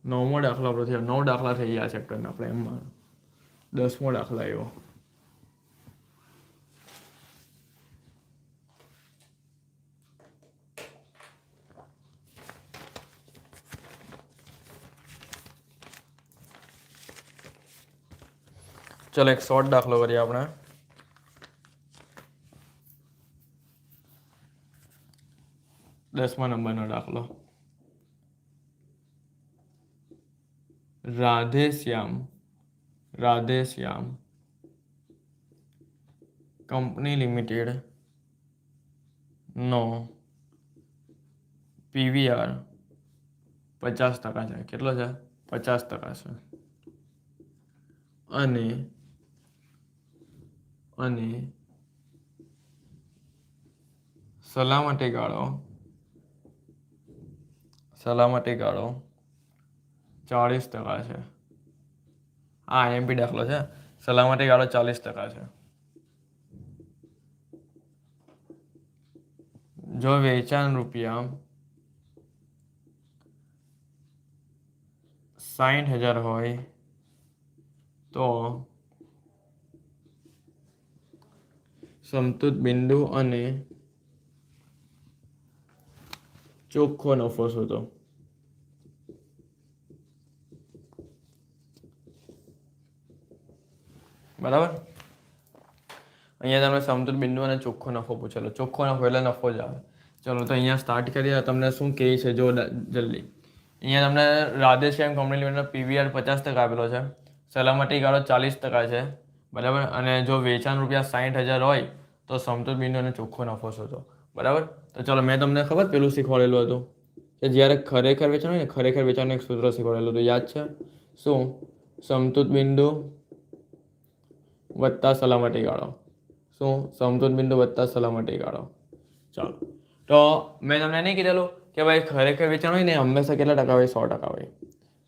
નવમો દાખલો આપણો થયો. 9 દાખલા થઈ ગયા ચેપ્ટરના આપણે. એમાં 10મો દાખલો આવ્યો. ચલો એક શોર્ટ દાખલો કરીએ આપણે. દસમા નંબરનો દાખલો. રાધેશ્યામ કંપની લિમિટેડ નો પીવીઆર 50% છે. કેટલો છે? 50% છે. અને સલામતી ગાળો 40% છે. આ એમપી દાખલો છે. સલામતી ગાળો 40% છે. જો વેચાણ રૂપિયા 60,000 હોય તો સમતુત બિંદુ અને ચોખ્ખો નફો શોધો. બરાબર? અહીંયા તમને સમતુત બિંદુ અને ચોખ્ખો નફો પૂછેલો. ચોખ્ખો નફો એટલે નફો જ આવે. ચલો તો અહીંયા સ્ટાર્ટ કરીએ. તમને શું કહે છે જો જલ્દી. અહીંયા તમને રાધેશ્યામ કંપની લિમિટેડનો પીવીઆર 50% આપેલો છે. સલામતી ગાળો 40% છે. બરાબર? અને જો વેચાણ રૂપિયા 60,000 હોય તો સમતુત બિંદુ અને ચોખ્ખો નફો શોધો. બરાબર? તો ચલો મેં તમને ખબર પેલું શીખવાડેલું હતું કે જ્યારે ખરેખર વેચાણ હોય ને, ખરેખર વેચાણનું એક સૂત્ર શીખવાડેલું હતું. યાદ છે? શું? સમતુત બિંદુ વત્તા સલામતી ગાળો. શું? સમતુત બિંદુ વત્તા સલામતી ગાળો. ચાલો તો મેં તમને નહીં કીધેલું કે ભાઈ ખરેખર વેચાણ હોય ને હંમેશા કેટલા ટકા હોય? 100% હોય.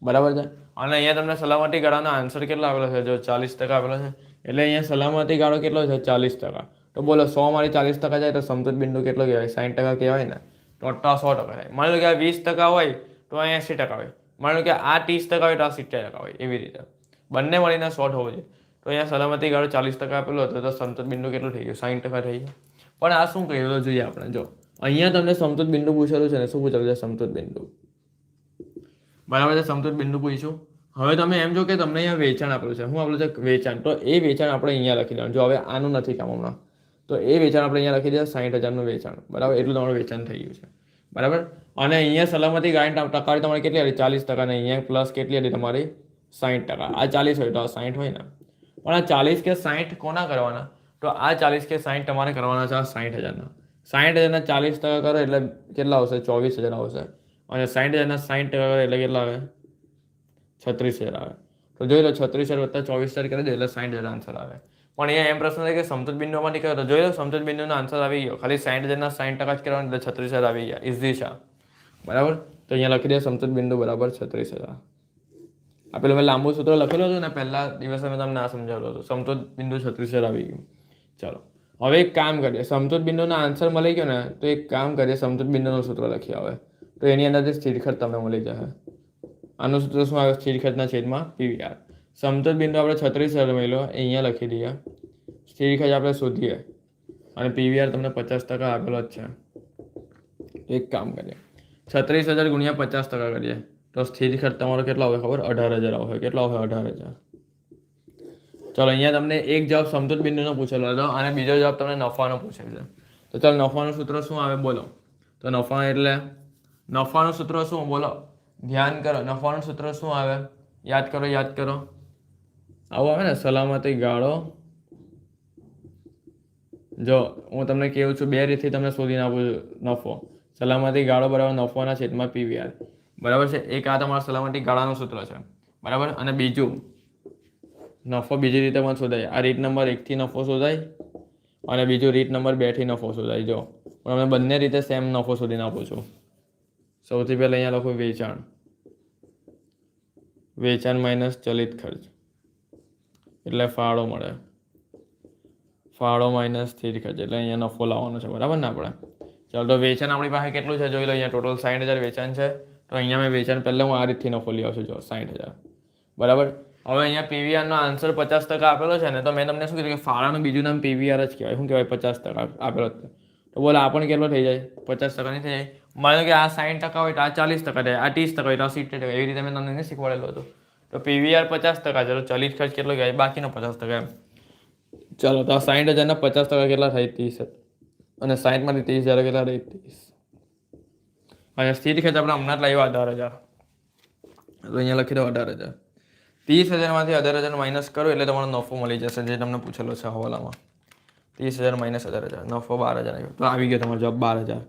બરાબર છે. અને અહીંયા તમને સલામતી ગાળાનો આન્સર કેટલો આવેલો છે? જો 40% આવેલો છે, એટલે અહીંયા સલામતી ગાળો કેટલો છે? 40%. તો બોલો 100 માંથી 40% જાય તો સમતૂર બિંદુ કેટલો કહેવાય? 60% કહેવાય ને. તો 100% થાય. માની લો કે આ 20% હોય તો આ 80% હોય. માની લો કે આ 30% હોય તો આ 70% હોય. એવી રીતે બંને મળીને 100 હોવો જોઈએ. તો અહીંયા સલામતી ગાળો 40% આપેલો હતો તો સમતૂર બિંદુ કેટલું થઈ ગયું? 60% થઈ ગયું. પણ આ શું કહેલું જોઈએ આપણે? જો અહીંયા તમને સમતૂર બિંદુ પૂછેલું છે ને, શું પૂછેલું છે? સમતૂર બિંદુ. બરાબર છે, સમતૂર બિંદુ પૂછ્યું. હવે તમે એમ જો કે તમને અહીંયા વેચાણ આપેલું છે. શું આપેલું છે? વેચાણ. તો એ વેચાણ આપણે અહીંયા લખી દેવાનું. જો હવે આનું નથી કામ હમણાં, તો એ વેચાણ આપણે અહીંયા લખી દઈએ 60,000નું વેચાણ. બરાબર, એટલું તમારું વેચાણ થઈ ગયું છે. બરાબર. અને અહીંયા સલામતી ગાળાની ટકાવારી તમારી કેટલી હતી? 40%. ને અહીંયા પ્લસ કેટલી હતી તમારી? 60%. આ 40 હોય તો આ 60 હોય ને. પણ આ 40 કે 60 કોના કરવાના? તો આ 40 કે 60 તમારે કરવાના છે આ 60,000ના. 60,000ના 40% કરો એટલે કેટલા આવશે? 24,000 આવશે. અને 60,000ના 60% કરે એટલે કેટલા આવે? 36,000 આવે. તો જોઈ લો 36,000 વત્તા 24,000 કરી દે એટલે 60,000 આન્સર આવે. પણ અહીંયા એમ પ્રશ્ન છે કે સમતૂર બિંદુમાંથી કયો? તો જોઈ લો સમતૂર બિંદુનો આન્સર આવી ગયો. ખાલી 60,000ના 60% જ કરવાનું એટલે 36,000 આવી ગયા. ઇઝી છે. બરાબર. તો અહીંયા લખી દે સમતૂર બિંદુ બરાબર 36,000. આ પેલું મેં લાંબુ સૂત્ર લખેલું હતું ને પહેલા દિવસે મેં તમને આ સમજાવેલું હતું. સમતૂર બિંદુ 36,000 આવી ગયું. ચલો હવે એક કામ કરીએ. સમતૂર બિંદુનો આન્સર મળી ગયો ને, તો એક કામ કરીએ, સમતૂર બિંદુનું સૂત્ર લખીએ હવે. તો એની અંદરથી સ્થિર ખર્ચ તમને મળી જશે. આનું સૂત્ર શું આવે? સ્થિર ખર્ચના છેદમાં PVR. સમતૂર બિંદુ આપણે 36,000 મળ્યો, અહીંયા લખી દઈએ. સ્થિર ખર્ચ આપણે શોધીએ અને PVR તમને 50% આપેલો જ છે. એક કામ કરીએ, 36,000 ગુણ્યા 50% કરીએ તો સ્થિર ખર્ચ તમારો કેટલો આવે ખબર? 18,000 આવે. કેટલો આવે? 18,000. ચાલો અહીંયા તમને એક જવાબ સમતૂર બિંદુનો પૂછેલો હતો અને બીજો જવાબ તમને નફાનો પૂછેલો છે. તો ચાલો નફાનું સૂત્ર શું આવે બોલો? તો નફા એટલે નફાનું સૂત્ર શું બોલો? ધ્યાન કરો. નફાનું સૂત્ર શું આવે? યાદ કરો, યાદ કરો. આવું આવે ને, સલામતી ગાળો. જો હું તમને કહું છું, બે રીતથી તમને શોધીને આપું નફો. સલામતી ગાળો બરાબર નફોના છેદમાં PVR. બરાબર છે. એક આ તમારા સલામતી ગાળાનું સૂત્ર છે. બરાબર. અને બીજું નફો બીજી રીતે પણ શોધાય. આ રીત નંબર 1 થી નફો શોધાય અને બીજું રીત નંબર 2 થી નફો શોધાય. જો પણ અમે બંને રીતે સેમ નફો શોધીને આપું છું. સૌથી પહેલાં અહીંયા લખો વેચાણ. વેચાણ માઇનસ ચલિત ખર્ચ એટલે ફાળો મળે. ફાળો માઇનસ સ્થિર ખર્ચ એટલે અહીંયા નફો લાવવાનો છે. બરાબર ને? આપણે ચાલો તો વેચાણ આપણી પાસે કેટલું છે જોઈ લો. અહીંયા ટોટલ 60,000 વેચાણ છે. તો અહીંયા મેં વેચાણ પહેલાં હું આ રીતથી નફો લઈ આવશું. જો 60,000. બરાબર. હવે અહીંયા PVRનો આન્સર 50% આપેલો છે ને, તો મેં તમને શું કીધું કે ફાળાનું બીજું નામ PVR જ કહેવાય. શું કહેવાય? 50% આપેલો છે. તો બોલો આ પણ કેટલો થઈ જાય? 50% નહીં થઈ જાય? માનો કે આ 60% હોય તો આ 40% થાય, આ 30% હોય તો આ 70%. એવી રીતે મેં તમને શીખવાડેલું હતું. તો PVR 50% છે, તો ચલિત ખર્ચ કેટલો કહેવાય? બાકીનો 50% એમ. ચાલો તો આ 60,000ના 50% કેટલા થાય? 30. અને 60માંથી 30,000 કેટલા થાય? 30. અને સ્થિર ખર્ચ આપણે હમણાં જ લાવ્યા 18,000. તો અહીંયા લખી દો 18,000. 30,000માંથી 18,000 માઇનસ કરો એટલે તમારો નફો મળી જશે, જે તમને પૂછેલો છે હવાલામાં. 30,000 માઇનસ 18,000, નફો 12,000 આવ્યો. તો આવી ગયો તમારો જવાબ 12,000.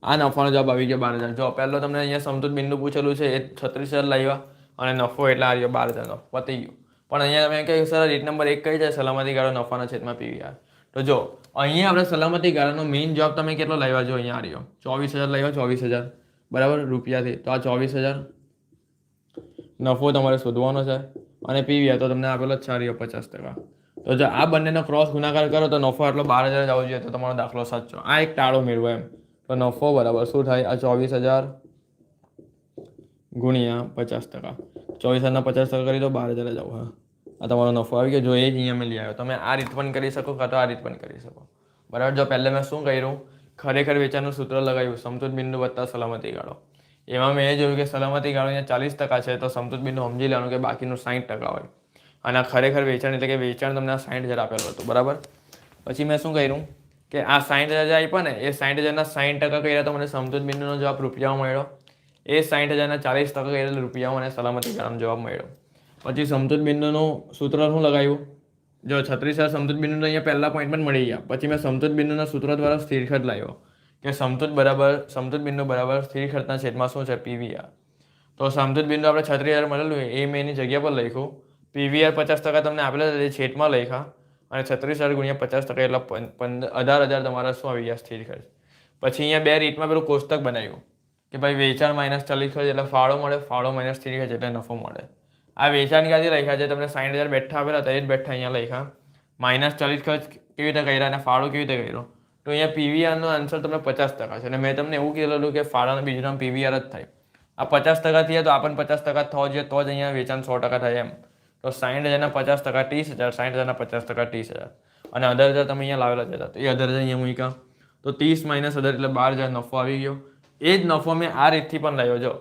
આ નફાનો જવાબ આવી ગયો 12,000. જો પહેલો તમને અહીંયા સમતૂર બિંદુ પૂછેલું છે, એ 36,000 લાવ્યા અને નફો એટલે આ રહ્યો 12,000. પતી ગયું. પણ અહીંયા તમે કહ્યું સર રીત નંબર 1 કઈ જાય? સલામતી ગાળો નફાના છેદમાં PVR. તો જો અહીંયા આપણે સલામતી ગાળાનો મેઇન જવાબ તમે કેટલો લાવ્યા? જો અહીંયા આ રહ્યો 24,000 લાવ્યા. 24,000 બરાબર રૂપિયાથી. તો આ 24,000 નફો તમારે શોધવાનો છે અને PVR તો તમને આપેલો જ છે 50%. તો જો આ બંનેનો ક્રોસ ગુણાકાર કરો તો નફો આટલો 12,000 જ આવવો જોઈએ. તો તમારો દાખલો સાચો. આ એક ટાળો મેળવો એમ. તો નફો બરાબર શું થાય? આ 24,000 ગુણ્યા 50%. 24,000ના 50% કરી દો 12,000 જ આવો. હા, આ તમારો નફો આવી ગયો. જો એ જ અહીંયા મેં લઈ આવ્યો. તમે આ રીત પણ કરી શકો કાં તો આ રીત પણ કરી શકો. બરાબર. જો પહેલાં મેં શું કર્યું? ખરેખર વેચાણનું સૂત્ર લગાવ્યું, સમતૂર બિંદુ વત્તા સલામતી ગાળો. એમાં મેં એ જોયું કે સલામતી ગાળો અહીંયા 40% છે, તો સમતૂર બિંદુ સમજી લેવાનું કે બાકીનું 60% હોય. અને આ ખરેખર વેચાણ એટલે કે વેચાણ તમને 60,000 આપેલું હતું. બરાબર. પછી મેં શું કર્યું કે આ 60,000 આપ્યા ને, એ 60,000ના 60% કર્યા તો મને સમતૂર બિંદુનો જવાબ રૂપિયામાં મળ્યો. એ 60,000ના 40% કર્યા રૂપિયામાં મને સલામતી ગાળાનો જવાબ મળ્યો. પછી સમતૂર બિંદુનું સૂત્ર શું લગાવ્યું? જો 36,000 સમતૂર બિંદુ તો અહીંયા પહેલા પોઈન્ટ પણ મળી ગયા. પછી મેં સમતૂર બિંદુના સૂત્ર દ્વારા સ્થિર ખર્ચ લાવ્યો કે સમતૂર બિંદુ બરાબર સ્થિર ખર્ચના છેદમાં શું છે? PVR. તો સમતૂર બિંદુ આપણે 36,000 મળેલું એ મેં એની જગ્યા પર લખ્યું. PVR 50% તમને આપેલા છે, એ છેદમાં લખ્યા અને 36,000 ગુણ્યા 50% એટલે 18,000 તમારા શું આવી ગયા? સ્થિર ખર્ચ. પછી અહીંયા બે રીતમાં પેલું કોષ્ટક બનાવ્યું. કે ભાઈ વેચાણ -40 ખર્ચ એટલે ફાળો મળે, ફાળો -30 ખર્ચ એટલે નફો મળે. આ વેચાણ ક્યાંથી લખ્યા છે? તમને 60,000 બેઠા આપેલા હતા, એ જ બેઠા અહીંયા લખ્યા. -40 ખર્ચ કેવી રીતે કર્યા અને ફાળો કેવી રીતે કર્યો? તો અહીંયા પીવીઆરનો આન્સર તમને 50% છે. અને મેં તમને એવું કહેલું કે ફાળાના બીજું નામ પીવીઆર જ થાય. આ 50% થયા તો આ પણ 50% થવો જોઈએ, તો જ અહીંયા વેચાણ 100% થાય એમ. તો 60,000ના 50% 30,000, 60,000ના 50% 30,000. અને 18,000 તમે અહીંયા લાવેલા હતા, તો એ 18,000 અહીંયા મૂક્યા. તો 30 - 18 એટલે 12,000 નફો આવી ગયો. એ જ નફો મેં આ રીતથી પણ લાવ્યો. જો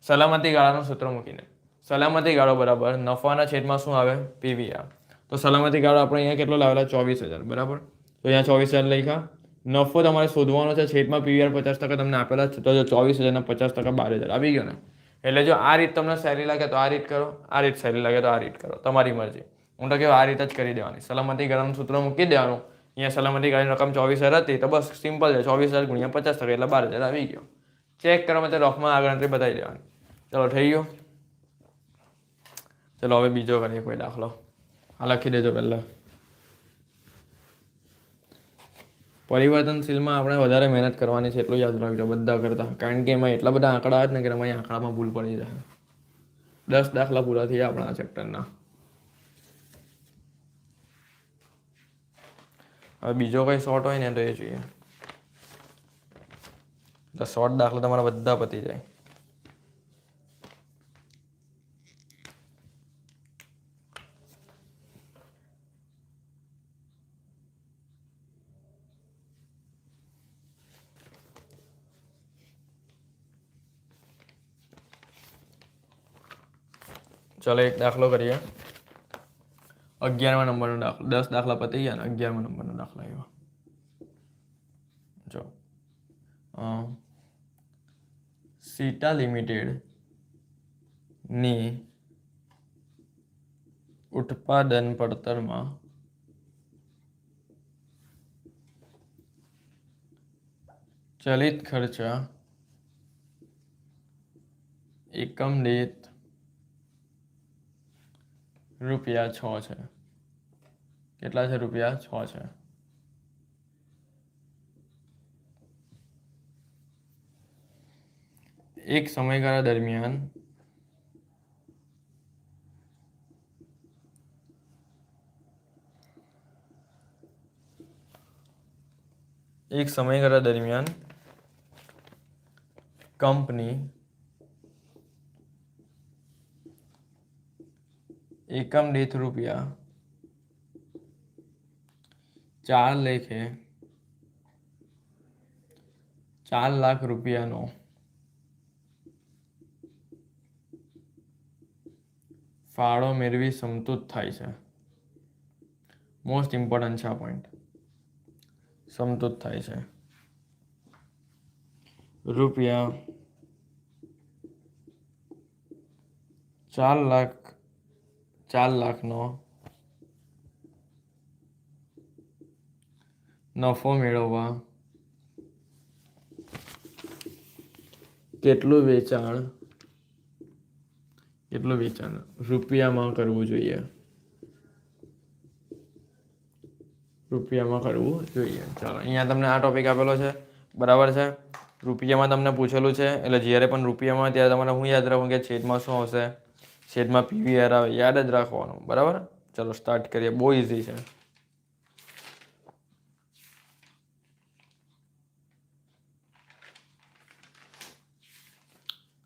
સલામતી ગાળાનું સૂત્ર મૂકીને, સલામતી ગાળો બરાબર નફાના છેદમાં શું આવે? પીવીઆર. તો સલામતી ગાળો આપણે અહીંયા કેટલો લાવેલા? 24,000 બરાબર. તો અહીંયા 24,000 લખ્યા. નફો તમારે શોધવાનો છે, છેદમાં પીવીઆર 50% તમને આપેલા છે. તો જો 24,000ના 50% 12,000 આવી ગયો ને. એટલે જો આ રીત તમને સહેલી લાગે તો આ રીત કરો, આ રીત સહેલી લાગે તો આ રીત કરો, તમારી મરજી. હું તો કહું આ રીત જ કરી દેવાની. સલામતી ગાળાનું સૂત્ર મૂકી દેવાનું. અહીંયા સલામતી ગાળાની રકમ 24,000 હતી, તો બસ સિમ્પલ છે. 24,000 ગુણ્યા 50% એટલે 12,000 આવી ગયો. ચેક કરવા માટે રફમાં આ ગણતરી બતાવી દેવાની. ચલો થઈ ગયો. ચલો હવે બીજો કરીએ કોઈ દાખલો. આ લખી દેજો પહેલાં. પરિવર્તનશીલમાં આપણે વધારે મહેનત કરવાની છે, એટલું યાદ રાખજો બધા કરતા. કારણ કે એમાં એટલા બધા આંકડા આવે ને કે એમાં આંકડામાં ભૂલ પડી જાય. 10 દાખલા પૂરા થયા આપણા ચેપ્ટરના. હવે બીજો કંઈ શોર્ટ હોય ને તો એ જોઈએ. તો શોર્ટ દાખલા તમારા બધા પતી જાય. ચલો એક દાખલો કરીએ. 11મા નંબરનો દાખલો. 10 દાખલા પતી ગયા ને 11મા નંબરનો દાખલો આવ્યો. જો સીટા લિમિટેડ ની ઉત્પાદન પડતરમાં ચલિત ખર્ચા એકમ દીઠ ₹6 છે. કેટલા છે? ₹6 છે. એક સમયગાળા દરમિયાન કંપની એકમ દીઠ ₹4 લેખે 4 લાખ રૂપિયાનો ફાળો મેળવી સંતુષ્ટ થાય છે. મોસ્ટ ઇમ્પોર્ટન્ટ છે આ પોઈન્ટ. સંતુષ્ટ થાય છે. ₹4 લાખનો નફો મેળવવા કેટલું વેચાણ રૂપિયામાં કરવું જોઈએ? ચાલો અહીંયા તમને આ ટોપિક આપેલો છે, બરાબર છે. રૂપિયામાં તમને પૂછેલું છે, એટલે જ્યારે પણ રૂપિયામાં ત્યારે તમારે હું યાદ રાખવું કે છેદમાં શું આવશે? છેદમાં પીવીઆર આવે, યાદ જ રાખવાનું, બરાબર. ચલો સ્ટાર્ટ કરીએ. બહુ ઇઝી છે.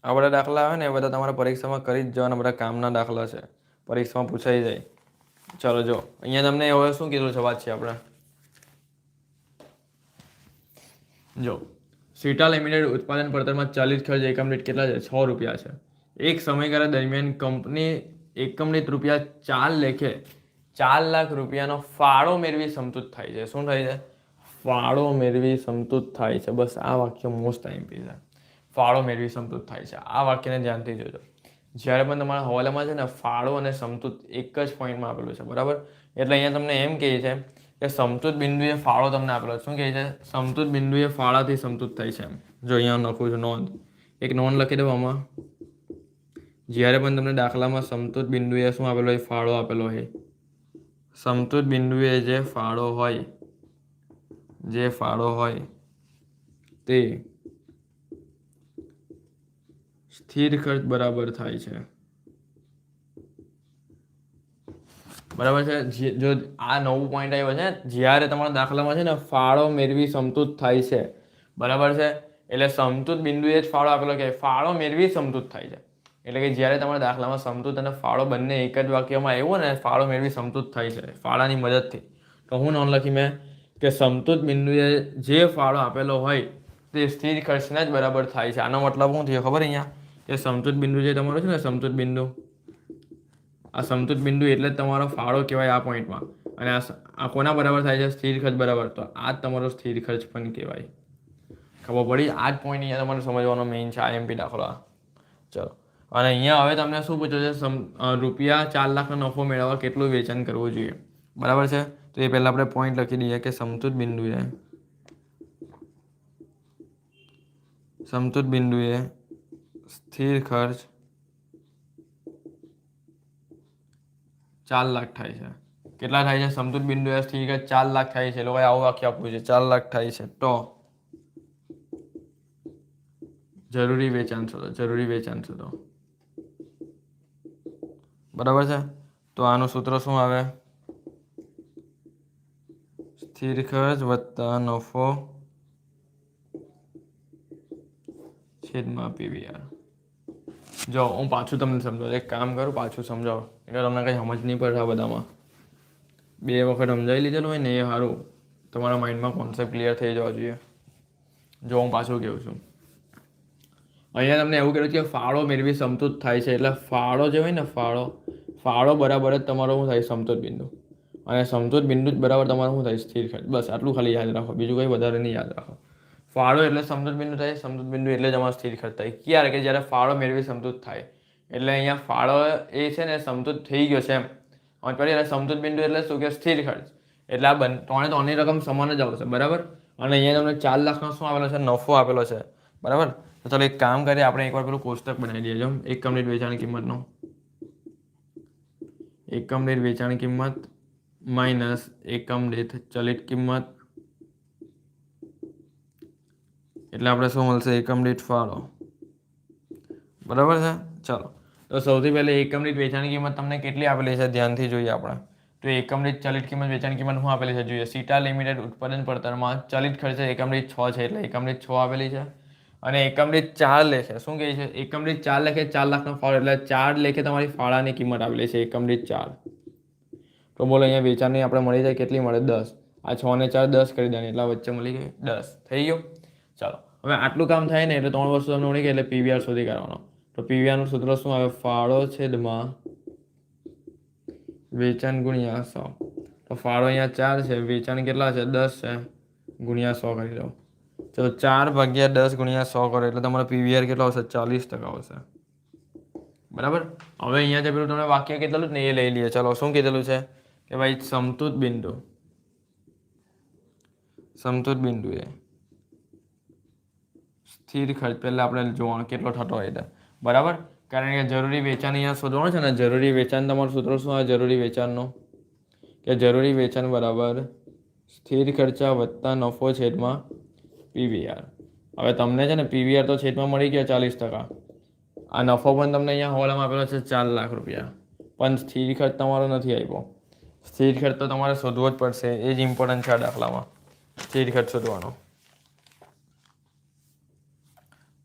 આ બધા દાખલા આવે ને એ બધા તમારા પરીક્ષામાં કરી જ જવાના. બધા કામના દાખલા છે, પરીક્ષામાં પૂછાઈ જાય. ચાલો જો અહીંયા તમને હવે શું કીધું છે? વાત છે આપણે જો સીટા લિમિટેડ ઉત્પાદન પડતરમાં ચલિત ખર્ચ એકમ દીઠ કેટલા છે? ₹6 છે. એક સમયગાળા દરમિયાન કંપની એકમ દીઠ ₹4 લેખે 4 લાખ રૂપિયાનો ફાળો મેળવી સંતુષ્ટ થાય છે. શું થાય છે? ફાળો મેળવી સંતુષ્ટ થાય છે. બસ આ વાક્ય મોસ્ટ આઈમ્પી છે. ફાળો મેળવી સંતુષ્ટ થાય છે. આ વાક્યને ધ્યાનથી જોજો. જ્યારે પણ તમારા હવાલામાં છે ને ફાળો અને સમતુષ્ટ એક જ પોઈન્ટમાં આપેલું છે, બરાબર. એટલે અહીંયા તમને એમ કહે છે કે સમતુષ્ટ બિંદુએ ફાળો તમને આપેલો. શું કહે છે? સમતુષ્ટ બિંદુએ ફાળાથી સંતુષ્ટ થાય છે એમ. જો અહીંયા લખું છું નોંધ. એક નોંધ લખી દઉં આમાં. જ્યારે પણ તમને દાખલામાં સમતુષ્ટ બિંદુએ શું આપેલો હોય? ફાળો આપેલો હોય. સમતુષ્ટ બિંદુએ જે ફાળો હોય તે સ્થિર ખર્ચ બરાબર થાય છે, બરાબર છે. જો આ નવું પોઈન્ટ આવ્યો છે, જ્યારે તમારા દાખલામાં છે ને ફાળો મેળવી સમતૂર થાય છે, બરાબર છે. એટલે સમતૂર બિંદુએ જ ફાળો આપેલો કે ફાળો મેળવી સમતૂર થાય છે. એટલે કે જ્યારે તમારા દાખલામાં સમતૂર અને ફાળો બંને એક જ વાક્યમાં આવ્યો ને ફાળો મેળવી સમતૂર થાય છે ફાળાની મદદથી, તો હું નોંધ લખી મેં કે સમતૂર બિંદુએ જે ફાળો આપેલો હોય તે સ્થિર ખર્ચને જ બરાબર થાય છે. આનો મતલબ શું થયો ખબર અહીંયા, કે સમતૂર બિંદુ જે તમારો છે ને સમતૂર બિંદુ, આ સમતૂર બિંદુ એટલે જ તમારો ફાળો કહેવાય આ પોઈન્ટમાં. અને આ કોના બરાબર થાય છે? સ્થિર ખર્ચ બરાબર. તો આ જ તમારો સ્થિર ખર્ચ પણ કહેવાય. ખબર પડી? આ જ પોઈન્ટ અહીંયા તમારે સમજવાનો મેઇન છે આઈએમપી દાખલો. ચલો, અને અહીંયા હવે તમને શું પૂછ્યું છે? રૂપિયા 4 લાખનો નફો મેળવવા કેટલું વેચાણ કરવું જોઈએ, બરાબર છે. તો એ પહેલાં આપણે પોઈન્ટ લખી દઈએ કે સમતૂર બિંદુએ સ્થિર ખર્ચ 4 લાખ થાય છે. કેટલા થાય છે? સમતૂર બિંદુએ સ્થિર ખર્ચ 4 લાખ થાય છે. એ લોકોએ આવું વાક્ય આપ્યું છે 4 લાખ થાય છે, તો જરૂરી વેચાણ શોધો. બરાબર છે. તો આનું સૂત્ર શું આવે? સ્થિર ખર્ચ વત્તા નફો છેદમાં પીવીઆર. જો હું પાછું તમને સમજાવું, એક કામ કરું પાછું સમજાવું, એટલે તમને કંઈ સમજ નહીં પડે. આ બધામાં 2 વખત સમજાવી લીધેલું હોય ને એ સારું, તમારા માઇન્ડમાં કોન્સેપ્ટ ક્લિયર થઈ જવા જોઈએ. જો હું પાછું કહું છું, અહીંયા તમને એવું કહેલું કે ફાળો મેળવી સમતૂર થાય છે. એટલે ફાળો જે હોય ને ફાળો બરાબર જ તમારો શું થાય? સમતૂર બિંદુ. અને સમતૂર બિંદુ જ બરાબર તમારું શું થાય? સ્થિર ખર્ચ. બસ આટલું ખાલી યાદ રાખો, બીજું કંઈ વધારે નહીં યાદ રાખો. ફાળો એટલે સમતૂર બિંદુ થાય, સમતૂર બિંદુ એટલે જ અમારો સ્થિર ખર્ચ થાય. ક્યારે? કે જ્યારે ફાળો મેળવી સમતૂર થાય. એટલે અહીંયા ફાળો એ છે ને સમતૂર થઈ ગયો છે એમ. અને પછી એટલે સમતૂર બિંદુ એટલે શું? કે સ્થિર ખર્ચ. એટલે આ ત્રણેય રકમ સમાન જ આવશે, બરાબર. અને અહીંયા તમને 4 લાખનો શું આપેલો છે? નફો આપેલો છે, બરાબર. તો ચાલો એક કામ કરીએ, આપણે એકવાર પેલું કોષ્ટક બનાવી દઈએ. જો એકમ દીઠ વેચાણ કિંમતનો એકમ દીઠ વેચાણ કિંમત માઇનસ એકમ દીઠ ચલિત કિંમત, એટલે આપણે શું મળશે? એકમ દીઠ ફાળો, બરાબર છે. ચાલો, તો સૌથી પહેલા એકમ દીઠ વેચાણ કિંમત તમને કેટલી આપેલી છે ધ્યાનથી જોઈએ આપણે. તો એકમ દીઠ ચલિત કિંમત વેચાણ કિંમત શું આપેલી છે જોઈએ. સીટા લિમિટેડ ઉત્પાદન પડતરમાં ચલિત ખર્ચ એકમ દીઠ 6 છે, એટલે એકમ દીઠ 6 આપેલી છે. અને એકમ દીઠ 4 લેખે શું કહે છે? એકમ દીઠ 4 લેખે 4 લાખનો ફાળો, એટલે 4 લેખે તમારી ફાળાની કિંમત આપેલી છે એકમ દીઠ 4. તો બોલો અહીંયા વેચાણની આપણે મળી જાય કેટલી મળે? 10. આ 6 ને 4 10 કરી દેવાની, એટલા વચ્ચે મળી ગઈ 10. થઈ ગયું. ચાલો, હવે આટલું કામ થાય ને એટલે 3 વસ્તુ તમને મળી ગઈ, એટલે પીવીઆર શોધી કાઢવાનો. તો પીવીઆરનું સૂત્ર શું આવે? ફાળો છેદમાં વેચાણ ગુણ્યા 100. તો ફાળો અહીંયા 4 છે, વેચાણ કેટલા છે? 10 છે, ગુણ્યા 100 કરી દો. ચલો 4 ભાગ્યા 10 ગુણ્યા 100 કરો એટલે તમારો પીવીઆર કેટલો આવશે? 40% આવશે, બરાબર. હવે અહીંયા જે પેલું તમને વાક્ય કીધેલું ને એ લઈ લઈએ. ચલો, શું કીધેલું છે? કે ભાઈ સમતૂર બિંદુએ સ્થિર ખર્ચ પહેલાં આપણે જોવાનું કેટલો થતો હોય છે, બરાબર. કારણ કે જરૂરી વેચાણ અહીંયા શોધવાનું છે ને. જરૂરી વેચાણ તમારું સૂત્ર શું આવે જરૂરી વેચાણનું? કે જરૂરી વેચાણ બરાબર સ્થિર ખર્ચા વત્તા નફો છેદમાં પીવીઆર. હવે તમને છે ને પીવીઆર તો છેદમાં મળી ગયો 40%. આ નફો પણ તમને અહીંયા હોલમાં આપેલો છે 4 લાખ રૂપિયા, પણ સ્થિર ખર્ચ તમારો નથી આપ્યો. સ્થિર ખર્ચ તો તમારે શોધવો જ પડશે, એ જ ઇમ્પોર્ટન્ટ છે આ દાખલામાં, સ્થિર ખર્ચ શોધવાનો.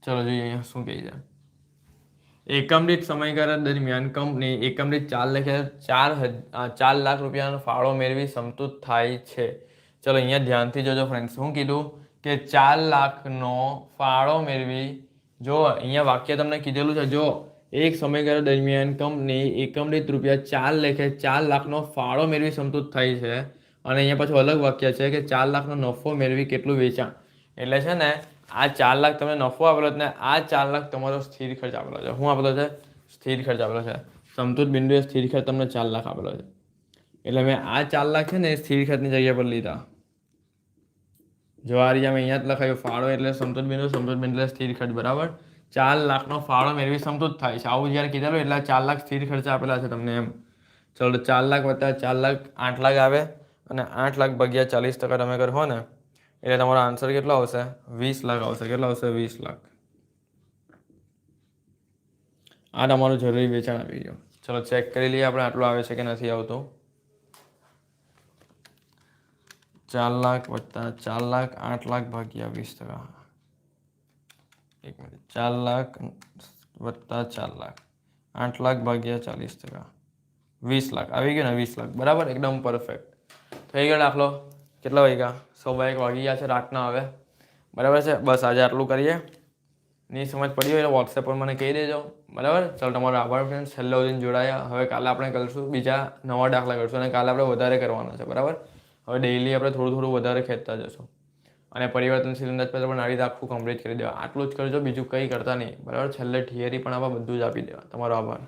ચલો જોઈએ અહીંયા શું કહે છે. એકમ દીઠ સમયગાળા દરમિયાન કંપની એકમ દીઠ 4 લાખ રૂપિયાનો ફાળો મેળવી સમતૂર થાય છે. ચલો અહીંયા ધ્યાનથી જોજો ફ્રેન્ડ, શું કીધું? કે 4 લાખનો ફાળો મેળવી, જો અહીંયા વાક્ય તમને કીધેલું છે, જો એક સમયગાળા દરમિયાન કંપની એકમ દીઠ ₹4 લાખનો ફાળો મેળવી સમતૂર થઈ છે. અને અહીંયા પાછું અલગ વાક્ય છે કે 4 લાખનો નફો મેળવી કેટલું વેચાણ. એટલે છે ને આ 4 લાખ તમને નફો આપેલો છે ને આ 4 લાખ તમારો સ્થિર ખર્ચ આપેલો છે. શું આપેલો છે? સ્થિર ખર્ચ આપેલો છે. સમતૂર બિંદુએ સ્થિર ખર્ચ તમને 4 લાખ આપેલો છે. એટલે મેં આ 4 લાખ છે ને એ સ્થિર ખર્ચની જગ્યા પર લીધા. જો આ રીતે મેં અહીંયા જ લખાયું, ફાળો એટલે સમતૂર બિંદુ એટલે સ્થિર ખર્ચ, બરાબર. 4 લાખનો ફાળો મેળવી સમતૂર થાય છે, આવું જ્યારે કીધેલું એટલે 4 લાખ સ્થિર ખર્ચ આપેલા છે તમને એમ. ચલો 4 લાખ વત્તા 4 લાખ 8 લાખ આવે, અને 8 લાખ ભાગ્યા 40% તમે કરો ને એટલે તમારો આન્સર કેટલો આવશે? 20 લાખ આવશે. કેટલો આવશે? 20 લાખ. આ તમારું જરૂરી વેચાણ આવી ગયું. ચલો ચેક કરી લઈએ આપણે આટલું આવે છે કે નથી આવતું. 4 લાખ વત્તા 4 લાખ 8 લાખ ભાગ્યા 20%. એક મિનિટ, 4 લાખ વત્તા 4 લાખ 8 લાખ ભાગ્યા 40%. 20 લાખ આવી ગયું ને, 20 લાખ બરાબર, એકદમ પરફેક્ટ થઈ ગયો દાખલો. કેટલા વાગ્યા? 1:01 વાગી ગયા છે રાતના હવે, બરાબર છે. બસ આજે આટલું કરીએ. નહીં સમજ પડી હોય તો વોટ્સએપ પર મને કહી દેજો, બરાબર. ચાલો તમારો આભાર ફ્રેન્ડ્સ, છેલ્લે સુધી જોડાયા. હવે કાલે આપણે કરીશું બીજા નવા દાખલા કરશું અને કાલે આપણે વધારે કરવાના છે, બરાબર. હવે ડેઈલી આપણે થોડું થોડું વધારે ખેંચતા જશું અને પરિવર્તનશીલ અંદાજ પહેલાં પણ આ રીતે આખું કમ્પ્લીટ કરી દેવા. આટલું જ કરજો, બીજું કંઈ કરતા નહીં, બરાબર. છેલ્લે થિયરી પણ આપણે બધું જ આપી દેવા. તમારો આભાર.